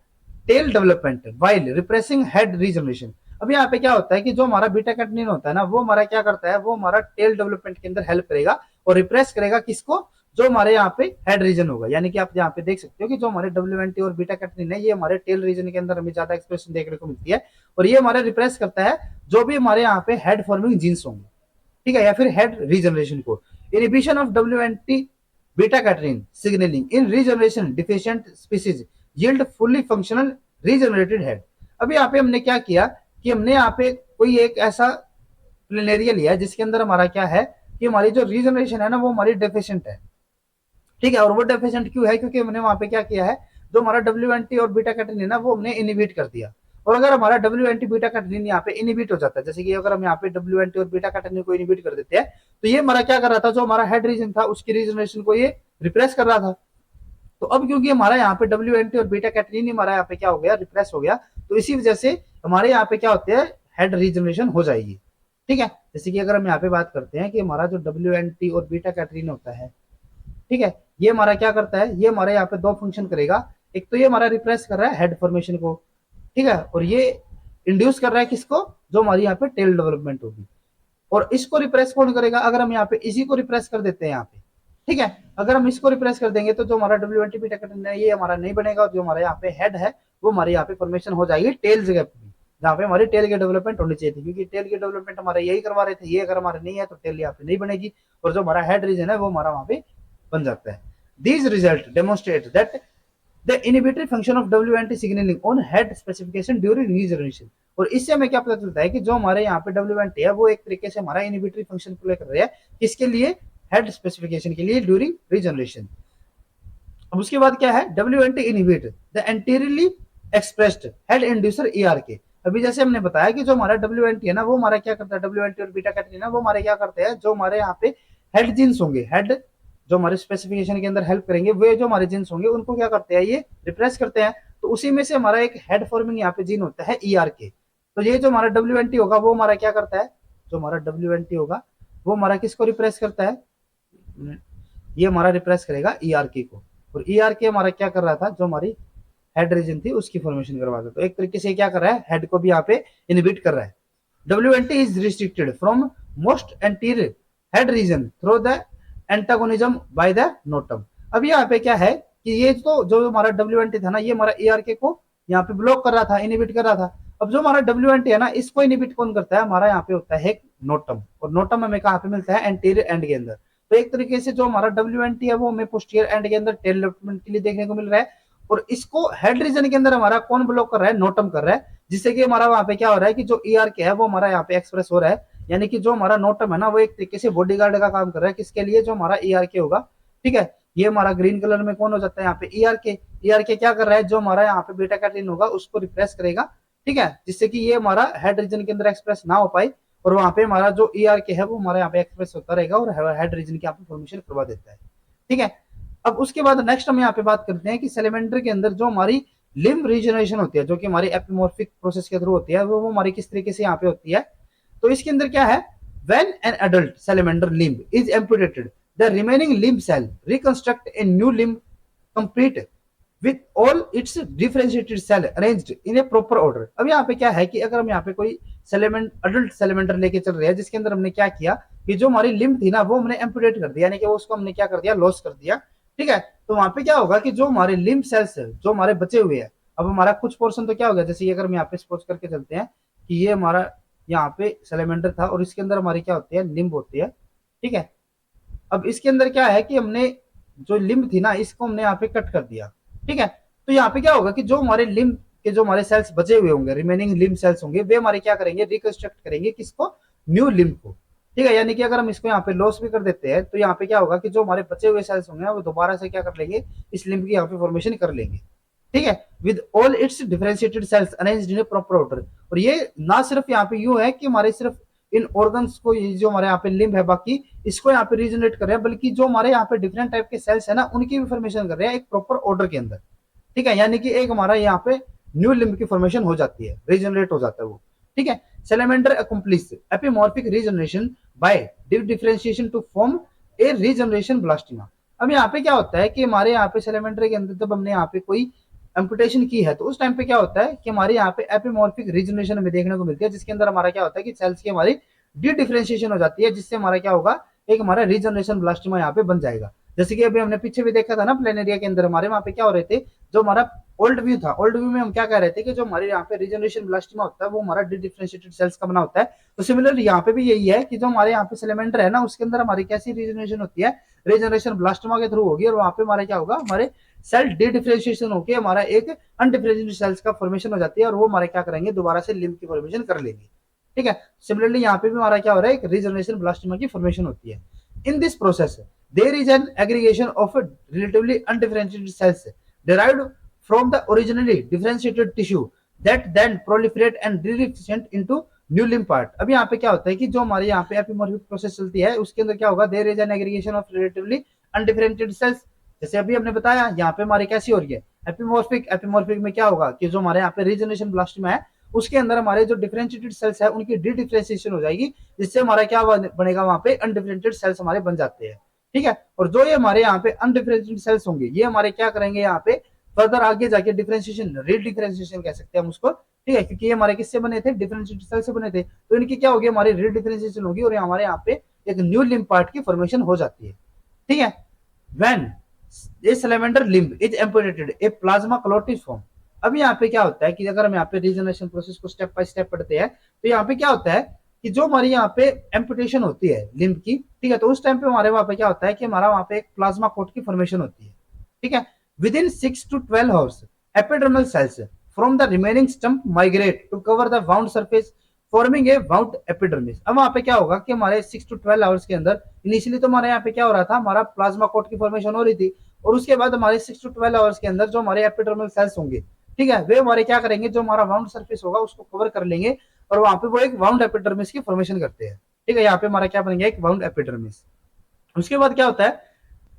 tail development while repressing head regeneration. अब यहाँ पे क्या होता है कि जो हमारा बीटा कैटनीन होता है ना वो हमारा क्या करता है, वो हमारा टेल डेवलपमेंट के अंदर हेल्प करेगा और रिप्रेस करेगा किसको, जो हमारे यहाँ पे हेड रीजन होगा। यानी कि आप यहाँ पे देख सकते हो कि जो हमारे WNT और बीटा कैटनीन है ये हमारे टेल रीजन के अंदर हमें ज्यादा एक्सप्रेशन देखने को मिलती है, और ये हमारे रिप्रेस करता है जो भी हमारे यहाँ पे हेड फॉर्मिंग जीन्स होंगे, ठीक है, या फिर हेड रीजनरेशन को। Inhibition of WNT beta Katrin signalling in regeneration deficient species yield fully functional regenerated head. अब यहाँ पे हमने क्या किया कि हमने यहाँ पे कोई एक ऐसा प्लेनेरिया लिया जिसके अंदर हमारा क्या है कि हमारी जो रीजनरेशन है ना वो हमारी डेफिशिएंट है। ठीक है, और वो डेफिशिएंट क्यों है, क्योंकि हमने वहां पे क्या किया है, जो हमारा WNT और बीटा कैटरीन है ना वो हमने इनिबिट कर दिया। और अगर हमारा WNT बीटा कैटरीन यहाँ पे इनिबिट हो जाता है, जैसे कि अगर हम यहाँ पे WNT और बीटा कैटरीन को इनिबिट कर देते हैं, तो ये हमारा क्या कर रहा था, जो हमारा हेड रीजन था उसकी रीजनरेशन को ये रिप्रेस कर रहा था। तो अब क्योंकि हमारा यहाँ पे WNT और बीटा कैटरीन हमारा यहाँ पे क्या हो गया, रिप्रेस हो गया, तो इसी वजह से हमारे यहाँ पे क्या होते हैं, हेड रीजनरेशन हो जाएगी। ठीक है, जैसे कि अगर हम यहाँ पे बात करते हैं कि हमारा जो WNT और बीटा कैटरीन होता है, ठीक है, ये हमारा क्या करता है, ये हमारे यहाँ पे दो फंक्शन करेगा। एक तो ये हमारा रिप्रेस कर रहा है हेड फॉर्मेशन को, ठीक है, और ये इंड्यूस कर रहा है किसको, जो हमारी यहाँ पे टेल डेवलपमेंट होगी। और इसको रिप्रेस कौन करेगा, अगर हम यहाँ पे इसी को रिप्रेस कर देते हैं यहाँ पे, ठीक है, अगर हम इसको रिप्रेस कर देंगे तो जो हमारा WNT बीटा कैटरीन है ये हमारा नहीं बनेगा, और जो हमारे यहाँ पे हेड है वो हमारे यहाँ पे फॉर्मेशन हो जाएगी टेल जगह पे, जहाँ पे हमारी टेल की डेवलपमेंट होनी चाहिए थी, क्योंकि टेल की डेवलपमेंट हमारे यही करवा रहे थे, ये अगर हमारे नहीं है तो टेल यहाँ पे नहीं बनेगी, और जो हमारा हेड रीजन है वो हमारा वहां पे बन जाता है। These results demonstrate that the inhibitory function of WNT signaling on head specification during regeneration। और इससे हमें क्या पता चलता है कि जो हमारे यहाँ पे WNT है वो एक तरीके से हमारा इनहिबिटरी फंक्शन प्ले कर रहा है, किसके लिए, हेड स्पेसिफिकेशन के लिए ड्यूरिंग रीजनरेशन। अब उसके बाद क्या है, WNT inhibit the anteriorly expressed head inducer ERK। अभी जैसे हमने बताया कि जो हमारा WNT है ना, वो हमारा क्या करता है, WNT और बीटा कैटेकिन ना, वो हमारे क्या करते हैं, जो हमारे यहाँ पे हेड जीन्स होंगे, हेड जो हमारे स्पेसिफिकेशन के अंदर हेल्प करेंगे, वे जो हमारे जीन्स होंगे उनको क्या करते हैं, ये रिप्रेस करते हैं। तो उसी में से हमारा एक हेड फॉर्मिंग यहाँ पे जीन होता है ERK। तो ये जो हमारा WNT होगा वो हमारा क्या करता है, जो हमारा WNT होगा वो हमारा किसको रिप्रेस करता है, ये हमारा रिप्रेस करेगा ERK को। और ERK हमारा क्या कर रहा था, जो हमारी हेड रीजन थी उसकी फॉर्मेशन करवा दो। तो एक तरीके से क्या कर रहा है, हेड को भी यहाँ पे इनहिबिट कर रहा है। WNT is restricted from most anterior head region through the antagonism by the notum. अब यहाँ पे क्या है कि ये तो जो हमारा WNT था ना, ये हमारा ERK को यहाँ पे ब्लॉक कर रहा था, इनहिबिट कर रहा था। अब जो हमारा WNT है ना, इसको इनहिबिट कौन करता है, हमारा यहाँ पे होता है नोटम। और नोटम हमें कहाँ पे मिलता है, एंटीरियर एंड के अंदर। तो एक तरीके से जो हमारा WNT है वो हमें पोस्टीरियर एंड के अंदर टेल डेवलपमेंट के लिए देखने को मिल रहा है। और इसको हेड रीजन के अंदर हमारा कौन ब्लॉक कर रहा है, नोटम कर रहा है। जिससे कि हमारा वहां पे क्या हो रहा है कि जो ERK है वो हमारा यहाँ पे एक्सप्रेस हो रहा है। यानी कि जो हमारा नोटम है ना, वो एक तरीके से बॉडीगार्ड का काम कर रहा है, किसके लिए, जो हमारा ERK होगा। ठीक है, ये हमारा ग्रीन कलर में कौन हो जाता है यहाँ पे, ERK क्या कर रहा है, जो हमारा यहाँ पे बीटा कैटेकिन होगा उसको रिप्रेस करेगा। ठीक है, जिससे कि ये हमारा हेड रीजन के अंदर एक्सप्रेस ना हो पाए, और वहां पे हमारा जो ERK है वो हमारे यहाँ पे एक्सप्रेस होता रहेगा और हेड रीजन की यहाँ पे फॉर्मेशन करवा देता है। ठीक है, अब उसके बाद नेक्स्ट हम यहाँ पे बात करते हैं कि सैलेमेंडर के अंदर जो हमारी लिम्ब रीजनरेशन होती है, जो कि हमारी एपिमॉर्फिक प्रोसेस के थ्रू होती है, वो हमारी किस तरीके से यहाँ पे होती है। तो इसके अंदर क्या है, when an adult salamander limb is amputated the remaining limb cell reconstruct a new limb complete with all its differentiated cell arranged in a proper order. अब यहाँ पे क्या है कि अगर हम यहाँ पे कोई अडल्ट सैलेमेंडर लेके चल रहे हैं, जिसके अंदर हमने क्या किया कि जो हमारी लिम्ब थी ना वो हमने एम्पुटेट कर दिया, यानी कि उसको हमने क्या कर दिया, लॉस कर दिया। ठीक है, तो वहां पे क्या होगा कि जो हमारे लिम्ब सेल्स है जो हमारे बचे हुए हैं, अब हमारा कुछ पोर्शन तो क्या हो गया, जैसे अगर हम यहाँ पे सपोज करके चलते हैं कि ये हमारा यहाँ पे सैलेमेंडर था और इसके अंदर हमारी क्या होती है, लिम्ब होती है। ठीक है, अब इसके अंदर क्या है कि हमने जो लिम्ब थी ना, इसको हमने यहाँ पे कट कर दिया। ठीक है, तो यहाँ पे क्या होगा कि जो हमारे लिम्ब के जो हमारे सेल्स बचे हुए होंगे, रिमेनिंग लिम्ब सेल्स होंगे, वे हमारे क्या करेंगे, रिकंस्ट्रक्ट करेंगे किसको, न्यू लिम्ब को। ठीक है, यानी कि अगर हम इसको यहाँ पे लॉस भी कर देते हैं तो यहाँ पे क्या होगा कि जो हमारे बचे हुए सेल्स होंगे वो दोबारा से क्या कर लेंगे, इस लिम्ब की यहाँ पे फॉर्मेशन कर लेंगे। ठीक है, with all its differentiated sales arranged in a proper order. और ये ना सिर्फ यहाँ पे यूं है कि हमारे सिर्फ इन ऑर्गन्स को, ये जो हमारे यहाँ पे लिम्ब है बाकी, इसको यहाँ पे रीजनरेट कर रहे हैं, बल्कि जो हमारे यहाँ पे डिफरेंट टाइप के सेल्स है ना, उनकी भी फॉर्मेशन कर रहे हैं एक प्रॉपर ऑर्डर के अंदर। ठीक है, यानी कि एक हमारा यहाँ पे न्यू लिम्ब की फॉर्मेशन हो जाती है, रीजनरेट हो जाता है वो। ठीक है, salamander accomplish epimorphic regeneration by differentiation to form a regeneration blastema. अब यहाँ पे क्या होता है कि हमारे यहाँ पे सैलेमेंडर के अंदर जब हमने यहाँ पे कोई एम्पुटेशन की है, तो उस टाइम पे क्या होता है कि हमारे यहाँ पे एपिमॉर्फिक रीजनरेशन हमें देखने को मिलती है, जिसके अंदर हमारा क्या होता है कि सेल्स की हमारी डी डिफरेंशिएशन हो जाती है, जिससे हमारा क्या होगा, एक हमारा रीजनरेशन ब्लास्टिमा यहाँ पे बन जाएगा। जैसे कि अभी हमने पीछे भी देखा था ना, प्लेनेरिया के अंदर हमारे वहां पे क्या हो रहे थे, जो हमारा ओल्ड व्यू था, ओल्ड व्यू में हम क्या कह रहे थे कि जो हमारे यहाँ पे रीजनरेशन ब्लास्टिमा होता है वो हमारा डी डिफरेंशिएटेड सेल्स का बना होता है। तो सिमिलर यहाँ पे भी यही है कि जो हमारे यहाँ पे सैलेमेंडर है ना, उसके अंदर हमारी कैसी रीजनरेशन होती है, रीजनरेशन ब्लास्टिमा के थ्रू होगी। और वहां पे हमारा क्या होगा, हमारे सेल डी डिफरेंशिएशन होकर हमारा एक अनडिफरेंशिएटेड सेल्स का फॉर्मेशन हो जाती है, और वो हमारे क्या करेंगे, दोबारा से लिम्ब की फॉर्मेशन कर लेंगे। ठीक है, सिमिलरली यहाँ पे भी हमारा क्या हो रहा है, एक रीजनरेशन ब्लास्टिमा की फॉर्मेशन होती है। In this process there is an aggregation of a relatively undifferentiated cells derived from the originally differentiated tissue that then proliferate and differentiate into new limb part। अब यहाँ पे क्या होता है कि जो हमारे यहाँ पे एपिमॉर्फिक प्रोसेस चलती है, उसके अंदर क्या होगा, there is an aggregation of relatively undifferentiated cells। जैसे अभी हमने बताया यहाँ पे हमारी कैसी हो रही है, एपिमॉर्फिक। एपिमॉर्फिक में क्या होगा कि जो हमारे यहाँ पे रीजनरेशन ब्लास्टिमा है, उसके अंदर हमारे जो डिफरेंशिएटेड सेल्स है उनकी डी डिफरेंशिएशन हो जाएगी, जिससे हमारा क्या बनेगा, वहां पे अनडिफरेंशिएटेड सेल्स हमारे बन जाते हैं। ठीक है, और जो ये हमारे यहाँ पे अनडिफरेंशिएटेड सेल्स होंगे, ये हमारे क्या करेंगे, यहाँ पे फर्दर आगे जाके डिफरेंशिएशन, री डिफरेंशिएशन कह सकते हैं हम उसको। ठीक है, क्योंकि ये हमारे किससे बने थे, डिफरेंशिएटेड सेल से बने थे, तो इनकी क्या होगी, हमारी री डिफरेंशिएशन होगी और हमारे यहाँ पे एक न्यू लिम्ब पार्ट की फॉर्मेशन हो जाती है। ठीक है, when a salamander limb is amputated a plasma clot is form. अब यहाँ पे क्या होता है कि अगर हम यहाँ पे रीजनरेशन प्रोसेस को स्टेप बाय स्टेप पढ़ते हैं, तो यहाँ पे क्या होता है कि जो हमारी यहाँ पे एम्पुटेशन होती है लिम्ब की, ठीक है, तो उस टाइम पे हमारे वहां पे क्या होता है कि हमारा वहां पे एक प्लाज्मा कोट की फॉर्मेशन होती है। ठीक है, within 6 to 12 hours epidermal cells from the remaining stump migrate to cover the wound surface forming a wound epidermis. अब वहां पे क्या होगा कि हमारे 6 to 12 आवर्स के अंदर इनिशियली तो हमारे यहाँ पे क्या हो रहा था, हमारा प्लाज्मा कोट की फॉर्मेशन हो रही थी, और उसके बाद हमारे 6 to 12 आवर्स के अंदर जो हमारे एपिडर्मल सेल्स होंगे, ठीक है, वे हमारे क्या करेंगे, जो हमारा वाउंड सरफेस होगा उसको कवर कर लेंगे और वहां पे वो एक वाउंड एपिडर्मिस की फॉर्मेशन करते हैं। ठीक है, यहाँ पे हमारा क्या बनेगा, एक वाउंड एपिडर्मिस। उसके बाद क्या होता है,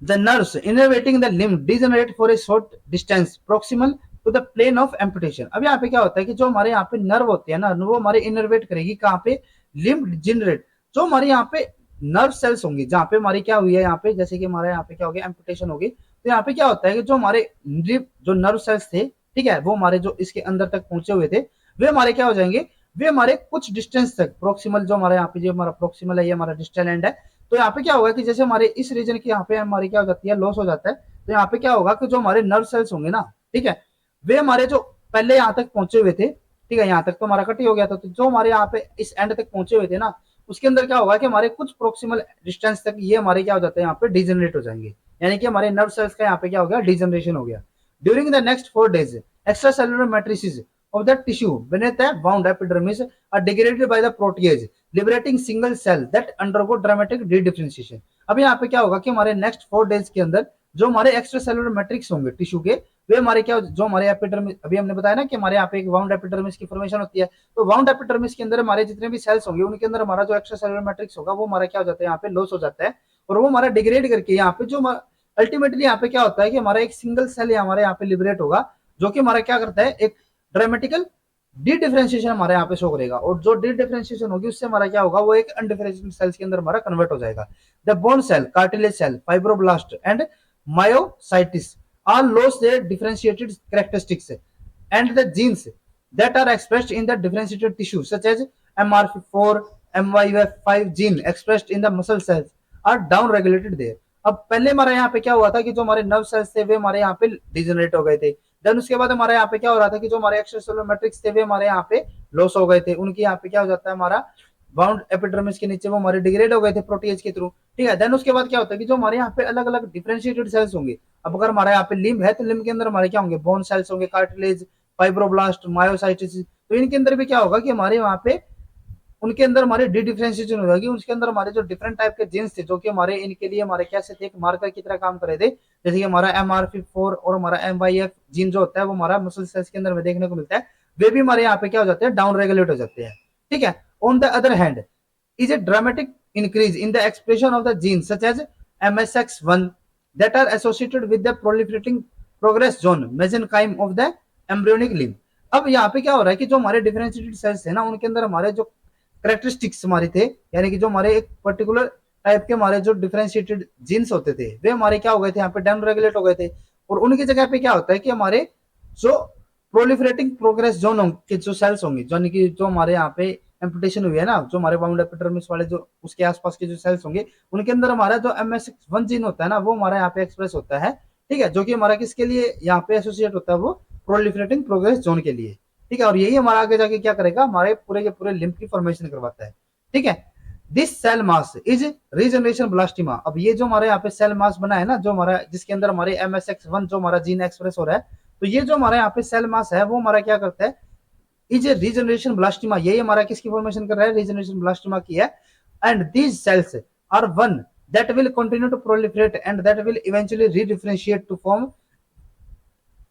the nerves innervating the limb degenerate for a short distance proximal to the plane of amputation. अब यहाँ पे क्या होता है कि जो हमारे यहाँ पे नर्व होते हैं ना, वो हमारे इनर्वेट करेगी कहाँ पे, लिम्ब जनरेट, जो हमारे यहाँ पे नर्व सेल्स होंगी, जहाँ पे हमारी क्या हुई है, यहाँ पे जैसे कि हमारे यहाँ पे क्या हो गया, एम्पुटेशन होगी, तो यहाँ पे क्या होता है कि जो हमारे जो नर्व सेल्स थे, ठीक है, वो हमारे जो इसके अंदर तक पहुंचे हुए थे, वे हमारे क्या हो जाएंगे, वे हमारे कुछ डिस्टेंस तक प्रोक्सिमल, जो हमारे यहाँ पे जो हमारा प्रोक्सिमल है, ये हमारा डिस्टल एंड है, तो यहाँ पे क्या होगा कि जैसे हमारे इस रीजन की यहाँ पे हमारी क्या हो जाती है, लॉस हो जाता है, तो यहाँ पे क्या होगा कि जो हमारे नर्व सेल्स होंगे ना, ठीक है, वे हमारे जो पहले यहाँ तक पहुंचे हुए थे, ठीक है, यहाँ तक तो हमारा कट ही हो गया था, तो जो हमारे यहाँ पे इस एंड तक पहुंचे हुए थे ना, उसके अंदर क्या होगा कि हमारे कुछ प्रोक्सिमल डिस्टेंस तक ये हमारे क्या हो जाते हैं, यहाँ पे डिजेनरेट हो जाएंगे, यानी कि हमारे नर्व सेल्स का यहाँ पे क्या हो गया, डिजेनरेशन हो गया। During the next 4 days extra cellular matrices of the tissue beneath the wound epidermis are degraded by the protease liberating single cell that undergo dramatic redifferentiation। अब यहाँ पे क्या होगा कि हमारे नेक्स्ट 4 days के अंदर जो हमारे एक्स्ट्रा सेलुलर मैट्रिक्स होंगे टिश्यू के, वे हमारे क्या, जो हमारे एपिडर्मिस, अभी हमने बताया ना कि हमारे यहाँ पे एक वाउंड एपिडर्मिस की फॉर्मेशन होती है, तो वाउंड एपिडर्मिस के अंदर हमारे जितने भी सेल्स होंगे, उनके अंदर हमारा जो एक्स्ट्रा सेलुलर मैट्रिक्स होगा, वो हमारा क्या हो जाता है, यहाँ पे लॉस हो जाता है, और वो हमारा डिग्रेड करके यहाँ पे जो अल्टीमेटली यहाँ पे क्या होता है कि हमारा एक सिंगल सेल हमारे यहाँ पे लिबरेट होगा, जो कि हमारा क्या करता है, एक ड्रामेटिकल डी डिफरेंशिएशन हमारे यहाँ पे शो करेगा, और जो डी डिफरेंशिएशन होगी उससे हमारा क्या होगा, वो एक अनडिफरेंशिएटेड सेल्स के अंदर हमारा कन्वर्ट हो जाएगा। The bone cell, cartilage cell, fibroblast and myositis all lose their differentiated characteristics and the genes that are expressed in the differentiated tissue such as MRF4, MYF5 gene expressed in the muscle cells are down regulated there। अब पहले हमारे यहाँ पे क्या हुआ था कि जो हमारे नर्व सेल्स थे वे हमारे यहाँ पे डिजेनरेट हो गए थे, देन उसके बाद हमारे यहाँ पे क्या हो रहा था कि जो हमारे एक्स्ट्रा सेलुलर मैट्रिक्स थे वे हमारे यहाँ पे लॉस हो गए थे, उनकी यहाँ पे क्या हो जाता है, हमारा बाउंड एपिडर्मिस के नीचे वो हमारे डिग्रेड हो गए थे प्रोटीज के थ्रू। ठीक है, देन उसके बाद क्या होता है कि जो हमारे यहाँ पे अलग अलग डिफरेंशिएटेड सेल्स होंगे, अब अगर हमारे यहाँ पे लिम्ब है तो लिम्ब के अंदर हमारे क्या होंगे, बोन सेल्स होंगे, कार्टिलेज, फाइब्रोब्लास्ट, मायोसाइटिस, तो इनके अंदर भी क्या होगा कि हमारे वहाँ पे उनके अंदर हमारे डी डिफरेंशिएशन हो जाएगी, उसके अंदर हमारे जो डिफरेंट टाइप के जीन्स थे, जो कि हमारे इनके लिए हमारे कैसे थे, एक मार्कर की तरह काम कर रहे थे, जैसे कि हमारा MRF4 और हमारा MYF जीन जो होता है, वो हमारा मसल सेल्स के अंदर में देखने को मिलता है, वे भी हमारे यहाँ पे क्या हो जाते हैं, डाउन रेगुलेट हो जाते हैं। ठीक है, on the other hand is a dramatic increase in the expression of the genes such as MSX1 that are associated with the proliferating progress zone mesenchyme of the embryonic limb। अब यहाँ पे क्या हो रहा है कि जो हमारे डिफरेंशिएटेड सेल्स है ना, उनके अंदर हमारे जो करेक्टरिस्टिक्स हमारे थे, यानी कि जो हमारे एक पर्टिकुलर टाइप के हमारे जो डिफरेंशिएटेड जीन्स होते थे, वे हमारे क्या हो गए थे, यहाँ पे डाउन रेगुलेट हो गए थे, और उनकी जगह पे क्या होता है कि हमारे जो प्रोलिफरेटिंग प्रोग्रेस जोन के जो सेल्स होंगे, यानी कि जो हमारे यहाँ पे एम्पुटेशन हुई है ना, जो हमारे बाउंड एपिडर्मिस वाले जो उसके आसपास के जो सेल्स होंगे, उनके अंदर हमारा जो MSX1 जीन होता है ना, वो हमारा यहाँ पे एक्सप्रेस होता है। ठीक है, जो कि हमारा किसके लिए यहाँ पे एसोसिएट होता है, वो प्रोलिफरेटिंग प्रोग्रेस जोन के लिए। ठीक है, और यही हमारा आगे जाके क्या करेगा, हमारे पूरे के पूरे लिम्फ की फॉर्मेशन करवाता है। ठीक है, this cell mass is regeneration blastema. अब ये जो हमारे यहाँ पे सेल मास बना है ना, जो हमारा जिसके अंदर हमारे MSX1 जो हमारा जीन एक्सप्रेस हो रहा है, तो ये जो हमारे यहाँ पे सेल मास है, वो हमारा क्या करता है, इज ए रीजनरेशन ब्लास्टिमा। यही हमारा किसकी फॉर्मेशन कर रहा है, रीजनरेशन ब्लास्टिमा की है। And these cells are one that will continue to proliferate and that will eventually redifferentiate to form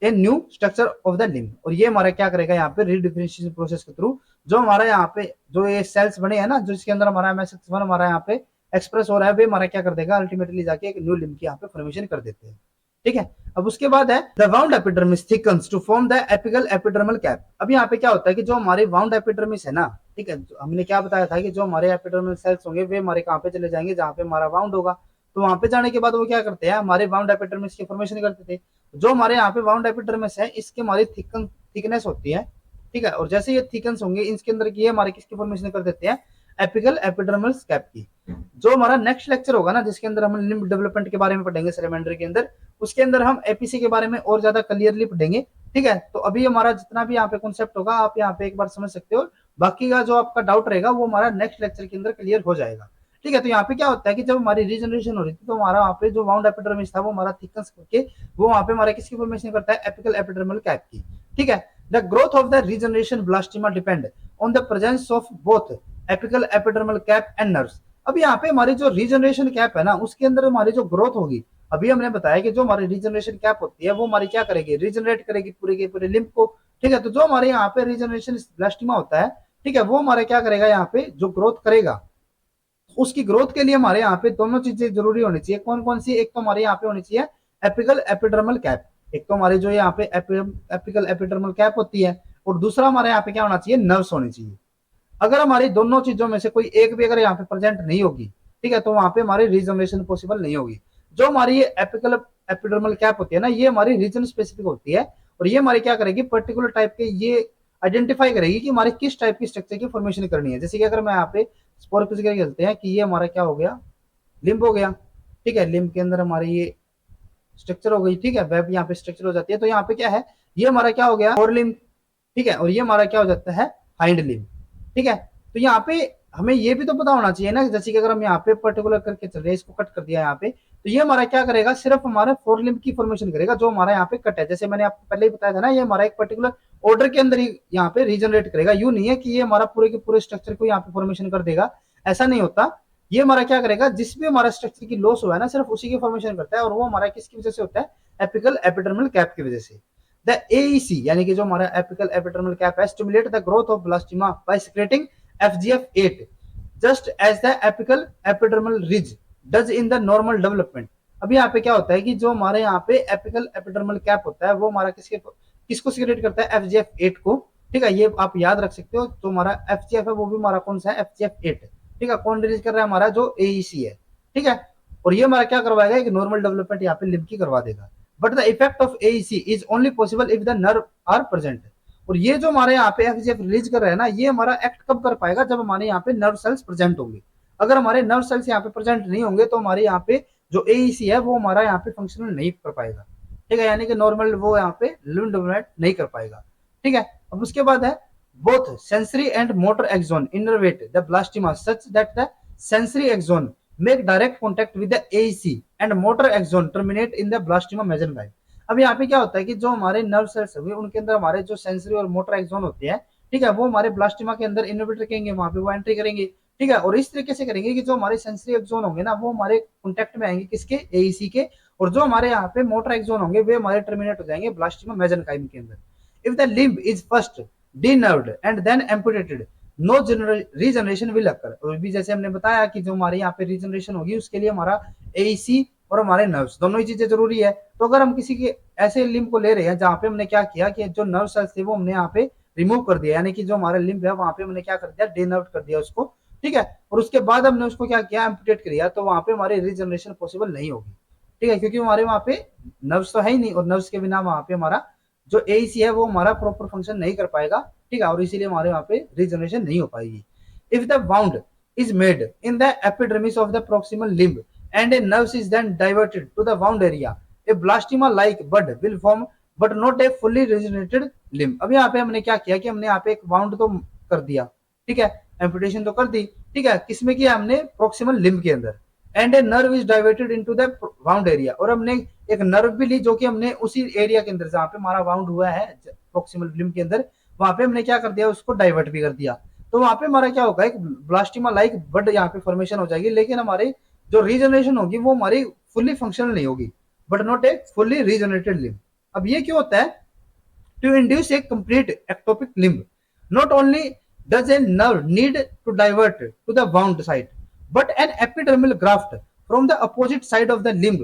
a new structure of the limb। और ये हमारा क्या करेगा, यहाँ पे redifferentiation प्रोसेस के थ्रू जो हमारा यहाँ पे जो ये सेल्स बने हैं ना, जो इसके अंदर हमारा MSX1 हमारा यहाँ पे एक्सप्रेस हो रहा है, वे हमारा क्या कर देगा, अल्टीमेटली जाके एक न्यू लिम्ब की यहाँ पे फॉर्मेशन कर देते हैं। ठीक है, अब उसके बाद है the wound epidermis thickens to form the apical epidermal cap. अब यहाँ पे क्या होता है कि जो हमारे वाउंड एपिडर्मिस है ना, ठीक है, हमने क्या बताया था कि जो हमारे एपिडर्मल सेल्स होंगे, वे हमारे कहाँ पे चले जाएंगे, जहाँ पे हमारा वाउंड होगा, तो वहां पे जाने के बाद वो क्या करते हैं, हमारे वाउंड एपिडर्मिस की फॉर्मेशन करते थे। जो हमारे यहाँ पे वाउंड एपिडर्मिस है, इसके हमारी थिकनेस होती है। ठीक है, और जैसे ये थिकनेस होंगे, इसके अंदर की हमारे किसकी फॉर्मेशन कर देते हैं, एपिकल एपिडर्मल कैप की। जो हमारा नेक्स्ट लेक्चर होगा ना, जिसके अंदर हम लिम्ब डेवलपमेंट के बारे में पढ़ेंगे सेलेमेंडरी के अंदर, उसके अंदर हम एपीसी के बारे में और ज्यादा क्लियरली पढ़ेंगे। ठीक है, तो अभी हमारा जितना भी यहाँ पे कॉन्सेप्ट होगा, आप यहाँ पे एक बार समझ सकते हो, बाकी का जो आपका डाउट रहेगा वो हमारा नेक्स्ट लेक्चर के अंदर क्लियर हो जाएगा। ठीक है, तो यहाँ पे क्या होता है कि जब हमारी रीजनरेशन हो रही थी, तो हमारा वहाँ पे जो वाउंड एपिडर्मिस था, वो हमारा थिकनेस करके वो वहाँ पे हमारा किसकी फॉर्मेशन करता है, एपिकल एपिडर्मल कैप की। ठीक है, the growth of the regeneration blastema depend on the presence of both apical epidermal cap and nerves. अब यहाँ पे हमारी जो रीजनरेशन कैप है ना, उसके अंदर हमारी जो ग्रोथ होगी, अभी हमने बताया कि जो हमारी रीजनरेशन कैप होती है वो हमारी क्या करेगी, रीजनरेट करेगी पूरे के पूरे लिम्फ को। ठीक है, तो जो हमारे यहाँ पे रीजनरेशन ब्लास्टिमा होता है, ठीक है, वो हमारे क्या करेगा, यहाँ पे जो ग्रोथ करेगा, उसकी ग्रोथ के लिए हमारे यहाँ पे दोनों चीजें जरूरी होनी चाहिए। कौन कौन सी, एक तो हमारे यहाँ पे होनी चाहिए एपिकल एपिडर्मल कैप, एक तो हमारे जो यहाँ पे एपिकल एपिडर्मल कैप होती है, और दूसरा हमारे यहाँ पे क्या होना चाहिए, नर्व्स होनी चाहिए। अगर हमारी दोनों चीजों में से कोई एक भी अगर यहाँ पे प्रेजेंट नहीं होगी, ठीक है, तो वहां पे हमारी रीजनरेशन पॉसिबल नहीं होगी। जो हमारी ये एपिकल एपिडर्मल कैप होती है ना, ये हमारी रीजन स्पेसिफिक होती है, और ये हमारी क्या करेगी, पर्टिकुलर टाइप के ये आइडेंटिफाई करेगी कि हमारे किस टाइप की स्ट्रक्चर की फॉर्मेशन करनी है। जैसे कि अगर मैं यहाँ पे स्पोर फिजिकल खेलते हैं कि ये हमारा क्या हो गया, लिम्ब हो गया। ठीक है, लिम्ब के अंदर हमारी ये स्ट्रक्चर हो गई, ठीक है, वेब यहाँ पे स्ट्रक्चर हो जाती है। तो यहाँ पे क्या है, ये हमारा क्या हो गया, फोर लिम्ब। ठीक है, और ये हमारा क्या हो जाता है, हाइंड लिम्ब। ठीक है, तो यहाँ पे हमें ये भी तो पता होना चाहिए ना, जैसे कि अगर हम यहाँ पे पर्टिकुलर करके चल रहे हैं, इसको कट कर दिया यहाँ पे, तो ये हमारा क्या करेगा, सिर्फ हमारा फोर लिम्ब की फॉर्मेशन करेगा जो हमारा यहाँ पे कट है। जैसे मैंने आपको पहले ही बताया था ना, ये हमारा एक पर्टिकुलर ऑर्डर के अंदर ही यहाँ पे रीजनरेट करेगा। यू नहीं है कि ये हमारा पूरे के पूरे स्ट्रक्चर को यहाँ पे फॉर्मेशन कर देगा, ऐसा नहीं होता। ये हमारा क्या करेगा, जिस भी हमारा स्ट्रक्चर की लॉस हुआ है ना, सिर्फ उसी की फॉर्मेशन करता है, और वो हमारा किसकी वजह से होता है, एपिकल एपिडर्मल कैप की वजह से। द एईसी यानी कि जो हमारा एपिकल एपिडर्मल कैप है, stimulate the growth of blastema by secreting FGF8 just as the apical epidermal ridge does in the normal development. अभी यहाँ पे क्या होता है कि जो हमारे यहाँ पे एपिकल एपिडर्मल कैप होता है, वो हमारा किसको सिक्रेट करता है, FGF8 को। ठीक है, ये आप याद रख सकते हो। तो हमारा FGF है वो भी हमारा कौन सा है, FGF8। ठीक है, कौन रिलीज कर रहा है, हमारा जो AEC है। ठीक है, और ये हमारा क्या करवाएगा, एक नॉर्मल डेवलपमेंट यहाँ पे लिम्फ की करवा देगा। But the effect of AEC is only possible if the nerve are present. और ये जो हमारे यहाँ पे FGF रिलीज कर रहे हैं ना, ये हमारा एक्ट कब कर पाएगा, जब हमारे यहाँ पे नर्व सेल्स प्रेजेंट होंगे। अगर हमारे नर्व सेल्स यहाँ पे प्रेजेंट नहीं होंगे, तो हमारे यहाँ पे जो AEC है वो हमारा यहाँ पे फंक्शनल नहीं कर पाएगा। ठीक है, यानी कि नॉर्मल वो यहाँ पे लिम्फ डेवलपमेंट नहीं कर पाएगा। ठीक है, अब उसके बाद है both sensory and motor axon innervate the blastema such that the sensory axon make direct contact with the AEC and motor axon terminate in the blastema mesenchyme। अब यहाँ पे क्या होता है कि जो हमारे नर्व सेल्स हुए, उनके अंदर हमारे जो सेंसरी और मोटर एक्सोन होते हैं, ठीक है, वो हमारे ब्लास्टिमा के अंदर इनोवेट रखेंगे, वहां पे वो एंट्री करेंगे। ठीक है, और इस तरीके से करेंगे कि जो हमारे सेंसरी एक्सोन होंगे ना, वो हमारे कॉन्टेक्ट में आएंगे किसके, AEC के, और जो हमारे यहाँ पे मोटर एक्सोन होंगे वे हमारे टर्मिनेट हो जाएंगे ब्लास्टिमा मेसेंकाइम के अंदर। If the limb is first denerved and then amputated no regeneration will occur. और भी जैसे हमने बताया कि जो हमारे यहाँ पे रीजनरेशन होगी, उसके लिए हमारा AEC और हमारे नर्व्स दोनों ही चीजें जरूरी है। तो अगर हम किसी के ऐसे लिम्ब को ले रहे हैं जहाँ पे हमने क्या किया कि जो नर्व सेल्स थे वो हमने यहाँ पे रिमूव कर दिया, यानी कि जो हमारा लिम्ब है वहां पे हमने क्या कर दिया, डेनर्व्ड कर दिया उसको। ठीक है, और उसके बाद हमने उसको क्या किया, एम्पुटेट कर दिया, तो वहां पे हमारी रीजनरेशन पॉसिबल नहीं होगी। ठीक है, क्योंकि हमारे वहां पे नर्व्स तो है ही नहीं, और नर्व्स के बिना वहां पे हमारा जो AEC है वो हमारा प्रॉपर फंक्शन नहीं कर पाएगा। ठीक है, और इसीलिए हमारे वहां पे रीजनरेशन नहीं हो पाएगी। If the wound is made in the epidermis of the proximal limb and a nerve is then diverted to the wound area, a blastema-like bud will form but not a fully regenerated limb। अब यहाँ पे हमने क्या किया कि हमने यहाँ पे एक वाउंड तो कर दिया, ठीक है, एम्पुटेशन तो कर दी, ठीक है, किसमें किया हमने, प्रोक्सिमल लिम्ब के अंदर। And a nerve is diverted into the wound area, और हमने एक नर्व भी ली जो कि हमने उसी एरिया के अंदर जहाँ पे हमारा वाउंड हुआ है प्रोक्सिमल लिम्ब के अंदर, वहां पे हमने क्या कर दिया, उसको डाइवर्ट भी कर दिया। तो वहां पे हमारा क्या होगा, एक ब्लास्टिमा लाइक बड यहाँ पे फॉर्मेशन हो जाएगी, लेकिन हमारी जो रीजनरेशन होगी वो हमारी फुल्ली फंक्शनल नहीं होगी, but not a fully regenerated limb. अब ये क्यों होता है, to induce a complete ectopic limb not only does a nerve need to divert to the wound site, but an epidermal graft from the opposite side of the limb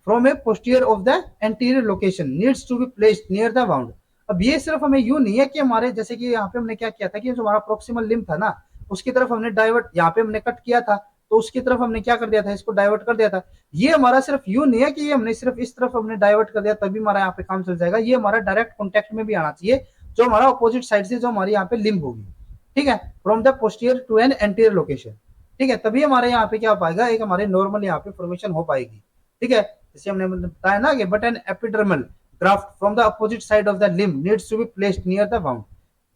from a posterior of the anterior location needs to be placed near the wound। अब ये सिर्फ हमें यूं नहीं है कि हमारे, जैसे कि यहाँ पे हमने क्या किया था कि जो हमारा प्रोक्सिमल लिम्ब था ना, उसकी तरफ हमने डाइवर्ट, यहाँ पे हमने कट किया था, तो उसकी तरफ हमने क्या कर दिया था, इसको डाइवर्ट कर दिया था। ये हमारा सिर्फ यूं नहीं है कि ये हमने सिर्फ इस तरफ हमने डाइवर्ट कर दिया तभी हमारा यहाँ पे काम चल जाएगा, ये हमारा डायरेक्ट कॉन्टेक्ट में भी आना चाहिए जो हमारा अपोजिट साइड से जो हमारी यहाँ पे लिम्ब होगी। ठीक है, from the posterior to an anterior location. ठीक है, तभी हमारे यहाँ पे क्या हो पाएगा, एक हमारे नॉर्मल यहाँ पे फॉर्मेशन हो पाएगी। ठीक है, जैसे हमने बताया ना कि but an epidermal graft from the opposite side of the limb needs to be placed near the wound.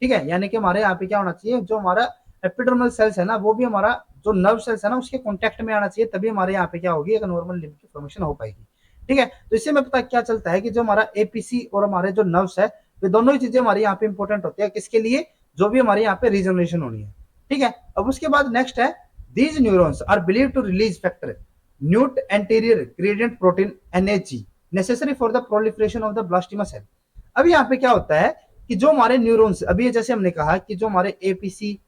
ठीक है, यानी कि हमारे यहाँ पे क्या होना चाहिए, जो हमारा एपिडर्मल सेल्स है ना, वो भी हमारा जो नर्व सेल्स है ना उसके कॉन्टेक्ट में आना चाहिए, तभी हमारे यहाँ पे क्या होगी, एक नॉर्मल लिम्ब की फॉर्मेशन हो पाएगी। ठीक है, तो इससे हमें पता क्या चलता है कि जो हमारा APC और हमारे जो नर्व्स है, वे दोनों ही चीजें हमारे यहाँ पे इंपॉर्टेंट होती है, किसके लिए, जो भी हमारे यहाँ पे रीजनरेशन होनी है। ठीक है, अब उसके बाद नेक्स्ट है, these neurons are believe to release factor newt anterior gradient protein NHG necessary for the proliferation of the blastema cell. अब यहाँ पे क्या होता है कि जो हमारे न्यूरॉन्स, अभी जैसे हमने कहा कि जो हमारे एपीसी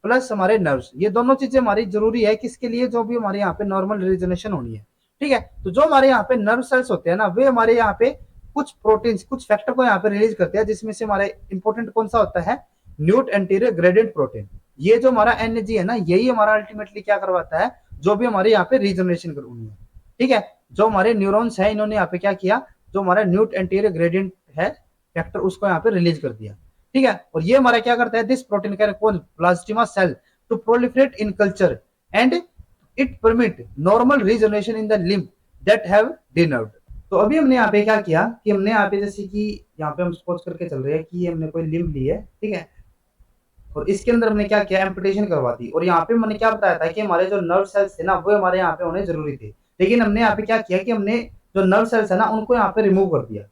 प्लस हमारे नर्व्स, ये दोनों चीजें हमारी जरूरी है किसके लिए, जो भी हमारे यहाँ पे नॉर्मल रीजनेशन होनी है। ठीक है, तो जो हमारे यहाँ पे नर्व सेल्स होते हैं ना, वे हमारे यहाँ पे कुछ प्रोटीन्स, कुछ फैक्टर को यहाँ पे रिलीज करते हैं, जिसमें से हमारे इंपॉर्टेंट कौन सा होता है, न्यूट एंटीरियर ग्रेडियंट प्रोटीन। ये जो हमारा एनएजी है ना, यही हमारा अल्टीमेटली क्या करवाता है, जो भी हमारे यहाँ पे रीजनरेशन करवानी है। ठीक है, जो हमारे न्यूरॉन्स है, इन्होंने यहाँ पे क्या किया, जो हमारा न्यूट एंटीरियर ग्रेडियंट है फैक्टर, उसको यहाँ पे रिलीज कर दिया। ठीक है, और ये हमारा क्या करता है, this protein can cause blastema cell to proliferate in culture and it permit normal regeneration in the limb that have denervated. तो अभी हमने यहाँ पे क्या किया कि हमने यहाँ पे जैसे कि यहाँ पे हम सपोज करके चल रहे हैं कि ये हमने कोई लिम्फ ली है, ठीक है, और इसके अंदर हमने क्या किया, एम्पुटेशन करवा दी। और यहाँ पे मैंने क्या बताया था कि हमारे जो नर्व सेल्स थे ना, वो हमारे यहाँ पे होने जरूरी थे, लेकिन हमने यहाँ पे क्या किया कि हमने जो नर्व सेल्स है ना, उनको यहाँ पे रिमूव कर दिया।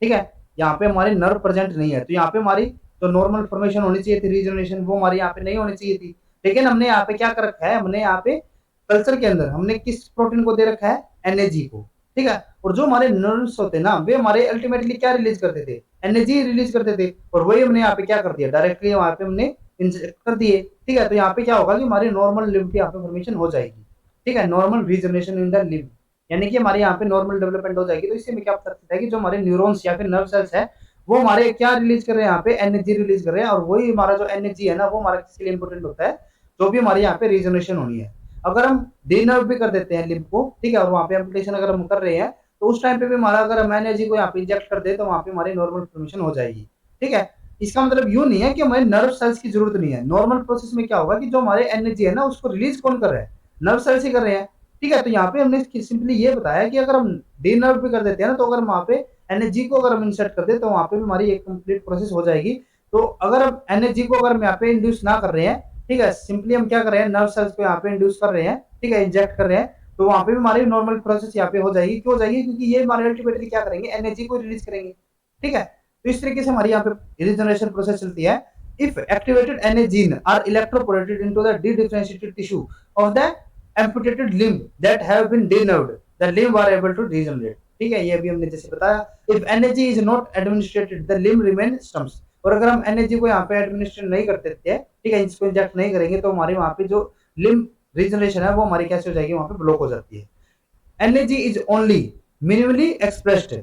ठीक है, यहाँ पे हमारे नर्व प्रेजेंट नहीं है, तो यहाँ पे हमारी जो नॉर्मल फॉर्मेशन होनी चाहिए थी, रीजनरेशन, वो हमारे यहाँ पे नहीं होनी चाहिए थी। लेकिन हमने यहाँ पे क्या कर रखा है, हमने यहाँ पे कल्चर के अंदर हमने किस प्रोटीन को दे रखा है, एनएजी को। ठीक है, और जो हमारे न्यूरॉन्स होते हैं ना, वे हमारे अल्टीमेटली क्या रिलीज करते थे, एनएजी रिलीज करते थे, और वही हमने यहाँ पे क्या कर दिया, डायरेक्टली वहां पे हमने इंजेक्ट कर दिए। ठीक है, तो यहाँ पे क्या होगा कि हमारी नॉर्मल लिम्फ यहाँ पे फॉर्मेशन हो जाएगी। ठीक है, normal regeneration in the lymph, यानी कि हमारे यहाँ पे नॉर्मल डेवलपमेंट हो जाएगी। तो इससे में क्या पता चलता है कि जो हमारे न्यूरॉन्स या फिर नर्व सेल्स है, वो हमारे क्या रिलीज कर रहे हैं, यहाँ पे एनर्जी रिलीज कर रहे हैं, और वही हमारा जो एनर्जी है ना, वो हमारा किसके लिए इंपॉर्टेंट होता है, जो भी हमारे यहाँ पे रीजनरेशन होनी है। अगर हम डीनर्व भी कर देते हैं लिम्फ को, ठीक है, और वहाँ पे एम्पुटेशन अगर हम कर रहे हैं, तो उस टाइम पे भी हमारा अगर हम एनर्जी को यहाँ पे इंजेक्ट कर दे, तो वहाँ पे हमारी नॉर्मल फॉर्मेशन हो जाएगी। ठीक है, इसका मतलब यूं नहीं है कि हमारे नर्व सेल्स की जरूरत नहीं है। नॉर्मल प्रोसेस में क्या होगा कि जो हमारे एनर्जी है ना, उसको रिलीज कौन कर रहा है, नर्व सेल्स ही कर रहे हैं। ठीक है, तो यहाँ पे हमने सिंपली ये बताया कि अगर हम डीनर्व भी कर देते हैं ना, तो अगर वहाँ पे एनर्जी को अगर हम इंसर्ट कर दे, तो वहाँ पे भी हमारी एक कंप्लीट प्रोसेस हो जाएगी। तो अगर हम एनर्जी को अगर हम यहाँ पे इंड्यूस ना कर रहे हैं, ठीक है, सिंपली हम क्या कर रहे हैं, नर्व सेल्स को यहाँ पे इंड्यूस कर रहे हैं, ठीक है, इंजेक्ट कर रहे हैं, तो वहाँ पे भी हमारी नॉर्मल प्रोसेस यहाँ पे हो जाएगी। क्यों हो जाएगी, क्योंकि ये हमारे अल्टीमेटली क्या करेंगे, एनर्जी को रिलीज करेंगे। ठीक है, तो इस तरीके से हमारी यहाँ पे रीजनरेशन प्रोसेस चलती है। If activated energin are electroporated into the dedifferentiated tissue of the amputated limb that have been denerved, the limb are able to regenerate। ठीक है, ये भी हमने जैसे बताया। if energy is not administrated the limb remain stumps। और अगर हम एनर्जी को यहाँ पे एडमिनिस्ट्रेट नहीं करते थे, ठीक है, इसको इंजेक्ट नहीं करेंगे, तो हमारे वहाँ पे जो लिम्ब रीजनरेशन है, वो हमारी कैसे हो जाएगी, वहाँ पे ब्लॉक हो जाती है। Energy is only minimally expressed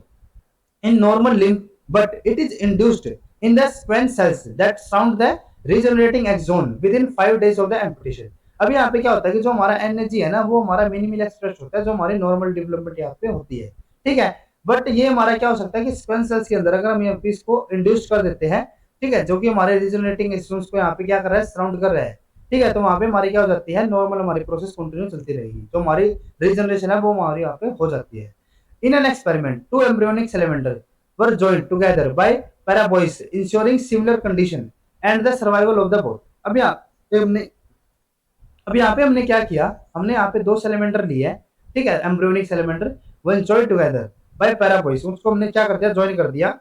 in normal limb, but it is induced in the squamous cells that surround the regenerating axon within 5 days of the amputation। अभी यहाँ पे क्या होता है कि जो हमारा एनर्जी है ना, वो हमारा मिनिमल एक्सप्रेस होता है, जो हमारी नॉर्मल डेवलपमेंट यहाँ पे होती है। ठीक है, बट ये हमारा क्या हो सकता है कि स्क्वेम सेल्स के अंदर अगर हम यहाँ पे इसको इंड्यूस कर देते हैं, ठीक है, जो कि हमारे रिजनरेटिंग एक्सोन्स को यहाँ पे क्या कर रहा है, सराउंड कर रहा है। ठीक है, तो वहाँ पे हमारी क्या हो जाती है, नॉर्मल हमारी प्रोसेस कंटिन्यू चलती रहेगी, जो हमारी रीजनरेशन है वो हमारी यहाँ पे हो जाती है। In an experiment, two embryonic salamanders were joined together by parabois, ensuring similar condition and the survival of the both। अब यहाँ पे हमने क्या किया, हमने यहाँ पे दो सैलेमेंडर लिए हैं, ठीक है, embryonic salamander, one join together by parabiosis, उसको हमने क्या कर दिया, ज्वाइन कर दिया।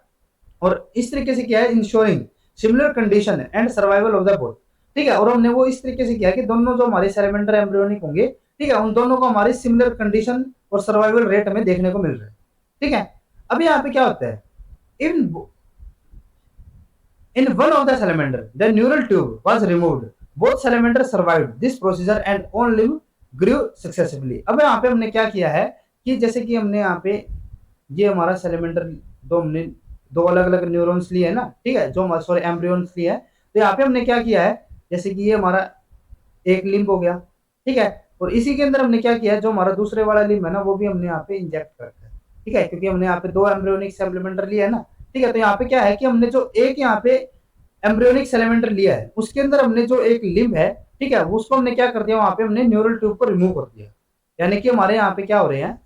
और इस तरीके से किया है, ensuring similar condition and survival of the both. ठीक है, और हमने वो इस तरीके से किया कि दोनों जो हमारे सैलेमेंडर एम्ब्रियोनिक होंगे, ठीक है, उन दोनों को हमारी सिमिलर कंडीशन और सर्वाइवल रेट हमें देखने को मिल रहा है। ठीक है, अब यहाँ पे क्या होता है, in one of the salamander the neural tube was removed, both salamander survived this procedure and all limb grew successively। अब यहाँ पे हमने क्या किया है कि जैसे कि हमने यहाँ पे ये हमारा salamander हमने दो अलग अलग न्यूरॉन्स लिए है ना, ठीक है, जो सॉरी एम्ब्रियोन्स लिए है, तो यहाँ पे हमने क्या किया है, जैसे कि ये हमारा एक लिम्ब हो गया, ठीक है, और इसी के अंदर हमने क्या किया है, जो हमारा दूसरे वाला लिम्ब है ना, वो भी हमने यहाँ पे इंजेक्ट कर दिया। ठीक है, क्योंकि हमने यहाँ पे दो एम्ब्रियोनिक सप्लीमेंटर लिया है ना। ठीक है, तो यहाँ पे क्या है कि हमने जो एक यहाँ पे एम्ब्रियोनिक सैलेमेंडर लिया है, उसके अंदर हमने जो एक लिम्ब है, ठीक है, उसको हमने क्या कर दिया, वहां पे हमने न्यूरल ट्यूब को रिमूव कर दिया। यानी कि हमारे यहाँ पे क्या हो रहे हैं,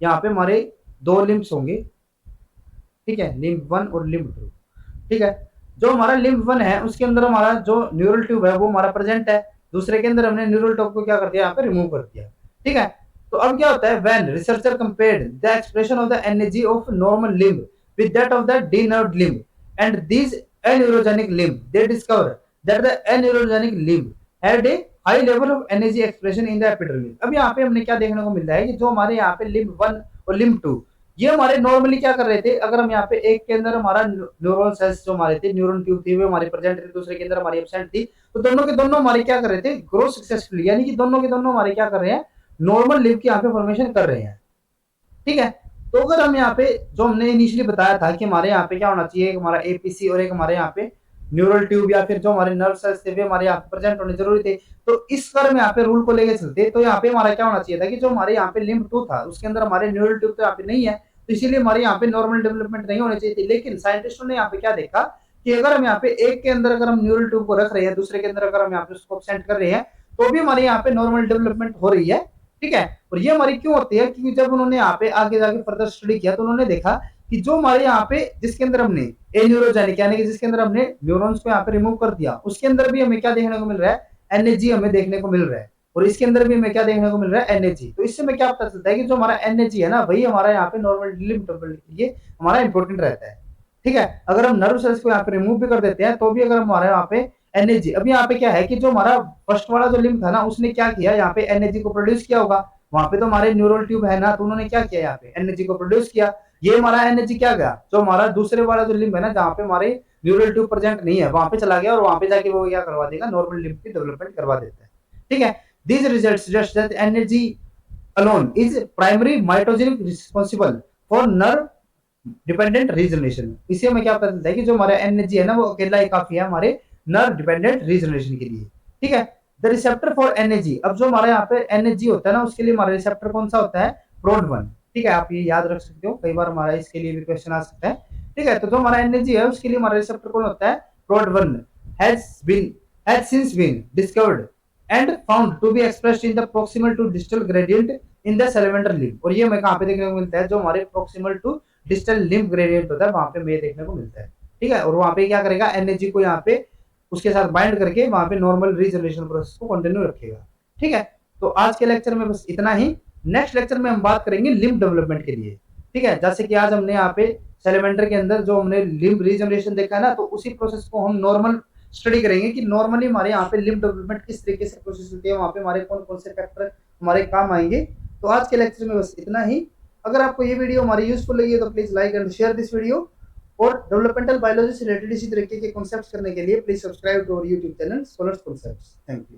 यहाँ पे हमारे दो लिम्ब्स होंगे, ठीक है, लिम्ब 1 और लिम्ब 2। ठीक है, जो हमारा लिम्ब 1 है, उसके अंदर हमारा जो न्यूरल ट्यूब है वो हमारा प्रेजेंट है, दूसरे के अंदर हमने न्यूरल ट्यूब को क्या कर दिया, यहाँ पे रिमूव कर दिया। ठीक है, तो अब क्या होता है, when researcher compared the expression of the energy of normal limb with that of the denervated limb and these aneurogenic limb, they discovered that the aneurogenic limb had a high level of energy expression in the epidermis. अब यहाँ पे हमने क्या देखने को मिल रहा है कि जो हमारे यहाँ पे लिम्ब 1 और लिम्ब 2 ये हमारे नॉर्मली क्या कर रहे थे, अगर हम यहाँ पे एक के अंदर हमारा न्यूरॉन सेल्स जो हमारे थे, न्यूरॉन ट्यूब थी वो हमारी प्रेजेंट थी, दूसरे के अंदर हमारी एब्सेंट थी, तो दोनों के दोनों हमारे क्या कर रहे थे, ग्रो सक्सेसफुली, यानी कि दोनों के दोनों हमारे क्या कर रहे हैं, नॉर्मल लिम्ब की यहाँ पे फॉर्मेशन कर रहे हैं। ठीक है, तो अगर हम यहाँ पे जो हमने इनिशियली बताया था कि हमारे यहाँ पे क्या होना चाहिए, हमारा एपीसी और एक हमारे यहाँ पे न्यूरल ट्यूब या फिर जो हमारे नर्व सेल्स थे वे हमारे यहाँ पे प्रेजेंट होने जरूरी थे, तो इस पर हम यहाँ पे रूल को लेके चलते, तो यहाँ पे हमारा क्या होना चाहिए था कि जो हमारे यहाँ पे लिम्ब 2 था उसके अंदर हमारे न्यूरल ट्यूब तो यहाँ पे नहीं है, तो इसीलिए हमारे यहाँ पे नॉर्मल डेवलपमेंट नहीं होनी चाहिए थी। लेकिन साइंटिस्टों ने यहाँ पे क्या देखा कि अगर हम यहाँ पे एक के अंदर अगर हम न्यूरल ट्यूब को रख रहे हैं, दूसरे के अंदर अगर हम यहाँ पे उसको एब्सेंट कर रहे हैं, तो भी हमारे यहाँ पे नॉर्मल डेवलपमेंट हो रही है। ठीक है, और ये हमारी क्यों होती है, क्योंकि जब उन्होंने यहाँ पे आगे जाके फर्दर स्टडी किया तो उन्होंने देखा कि जो हमारे यहाँ पे जिसके अंदर हमने ए न्यूरोजेनिक यानी कि जिसके अंदर हमने न्यूरॉन्स को यहाँ पे रिमूव कर दिया, उसके अंदर भी हमें क्या देखने को मिल रहा है, एनर्जी हमें देखने को मिल रहा है, और इसके अंदर भी हमें क्या देखने को मिल रहा है, एनर्जी। तो इससे हमें क्या पता चलता है कि जो हमारा एनर्जी है ना, वही हमारा यहाँ पे नॉर्मल लिम्ब डेवलपमेंट के लिए हमारा इंपॉर्टेंट रहता है। ठीक है, अगर हम नर्व सेल्स को यहाँ पे रिमूव भी कर देते हैं तो भी अगर हमारे यहाँ पे एनर्जी, अभी यहाँ पे क्या है कि जो हमारा फर्स्ट वाला जो लिम्ब था ना, उसने क्या किया, यहाँ पे एनर्जी को प्रोड्यूस किया होगा, वहां पे तो हमारे न्यूरल ट्यूब है ना, तो उन्होंने क्या किया, यहाँ पे एनर्जी को प्रोड्यूस किया। ये हमारा एनर्जी क्या गया, जो हमारा दूसरे वाला जो लिम्ब है ना, जहाँ पे हमारे न्यूरल ट्यूब प्रेजेंट नहीं है, वहां पे चला गया और वहां पे जाके वो क्या करवा देगा, नॉर्मल लिम्ब की डेवलपमेंट करवा देता है। ठीक है, these results suggest that energy alone is primary mitogenic responsible for nerve dependent regeneration. इसे हमें क्या पता चलता है कि जो हमारा एनर्जी है ना, वो अकेला ही काफी है हमारे नर्व डिपेंडेंट रीजनरेशन के लिए। ठीक है, द रिसेप्टर फॉर एनर्जी, अब जो हमारे यहाँ पे एनर्जी होता है ना, उसके लिए हमारा रिसेप्टर कौन सा होता है, प्रोड 1। ठीक है, आप ये याद रख सकते हो, कई बार हमारा इसके लिए भी क्वेश्चन आ सकता है। ठीक है, तो जो हमारा एनर्जी है उसके लिए हमारा रिसेप्टर कौन होता है, prod 1 has since been discovered and found to be expressed in the proximal to distal gradient in the salamander limb. और ये हमें कहाँ पे देखने को मिलता है, जो हमारे proximal to distal limb gradient होता है, वहां पे हमें देखने को मिलता है। ठीक है, और वहां पे क्या करेगा, एनर्जी को यहाँ पे उसके साथ बाइंड करके वहां पे नॉर्मल रीजनरेशन प्रोसेस को कंटिन्यू रखेगा। ठीक है, तो आज के लेक्चर में बस इतना ही। नेक्स्ट लेक्चर में हम बात करेंगे लिम्ब डेवलपमेंट के लिए। ठीक है, जैसे कि आज हमने यहाँ पे सैलिवेंडर के अंदर जो हमने लिम्ब रीजनरेशन देखा है ना, तो उसी प्रोसेस को हम नॉर्मल स्टडी करेंगे कि नॉर्मली हमारे यहाँ पे लिम्ब डेवलपमेंट किस तरीके से प्रोसेस होती है, वहां पे हमारे कौन कौन से फैक्टर हमारे काम आएंगे। तो आज के लेक्चर में बस इतना ही। अगर आपको ये वीडियो हमारी यूजफुल लगी है तो please like and share this video, और डेवलपमेंटल बायोलॉजी से रिलेटेड इसी तरीके के कॉन्सेप्ट्स करने के लिए please subscribe to our YouTube channel scholars concepts. Thank you.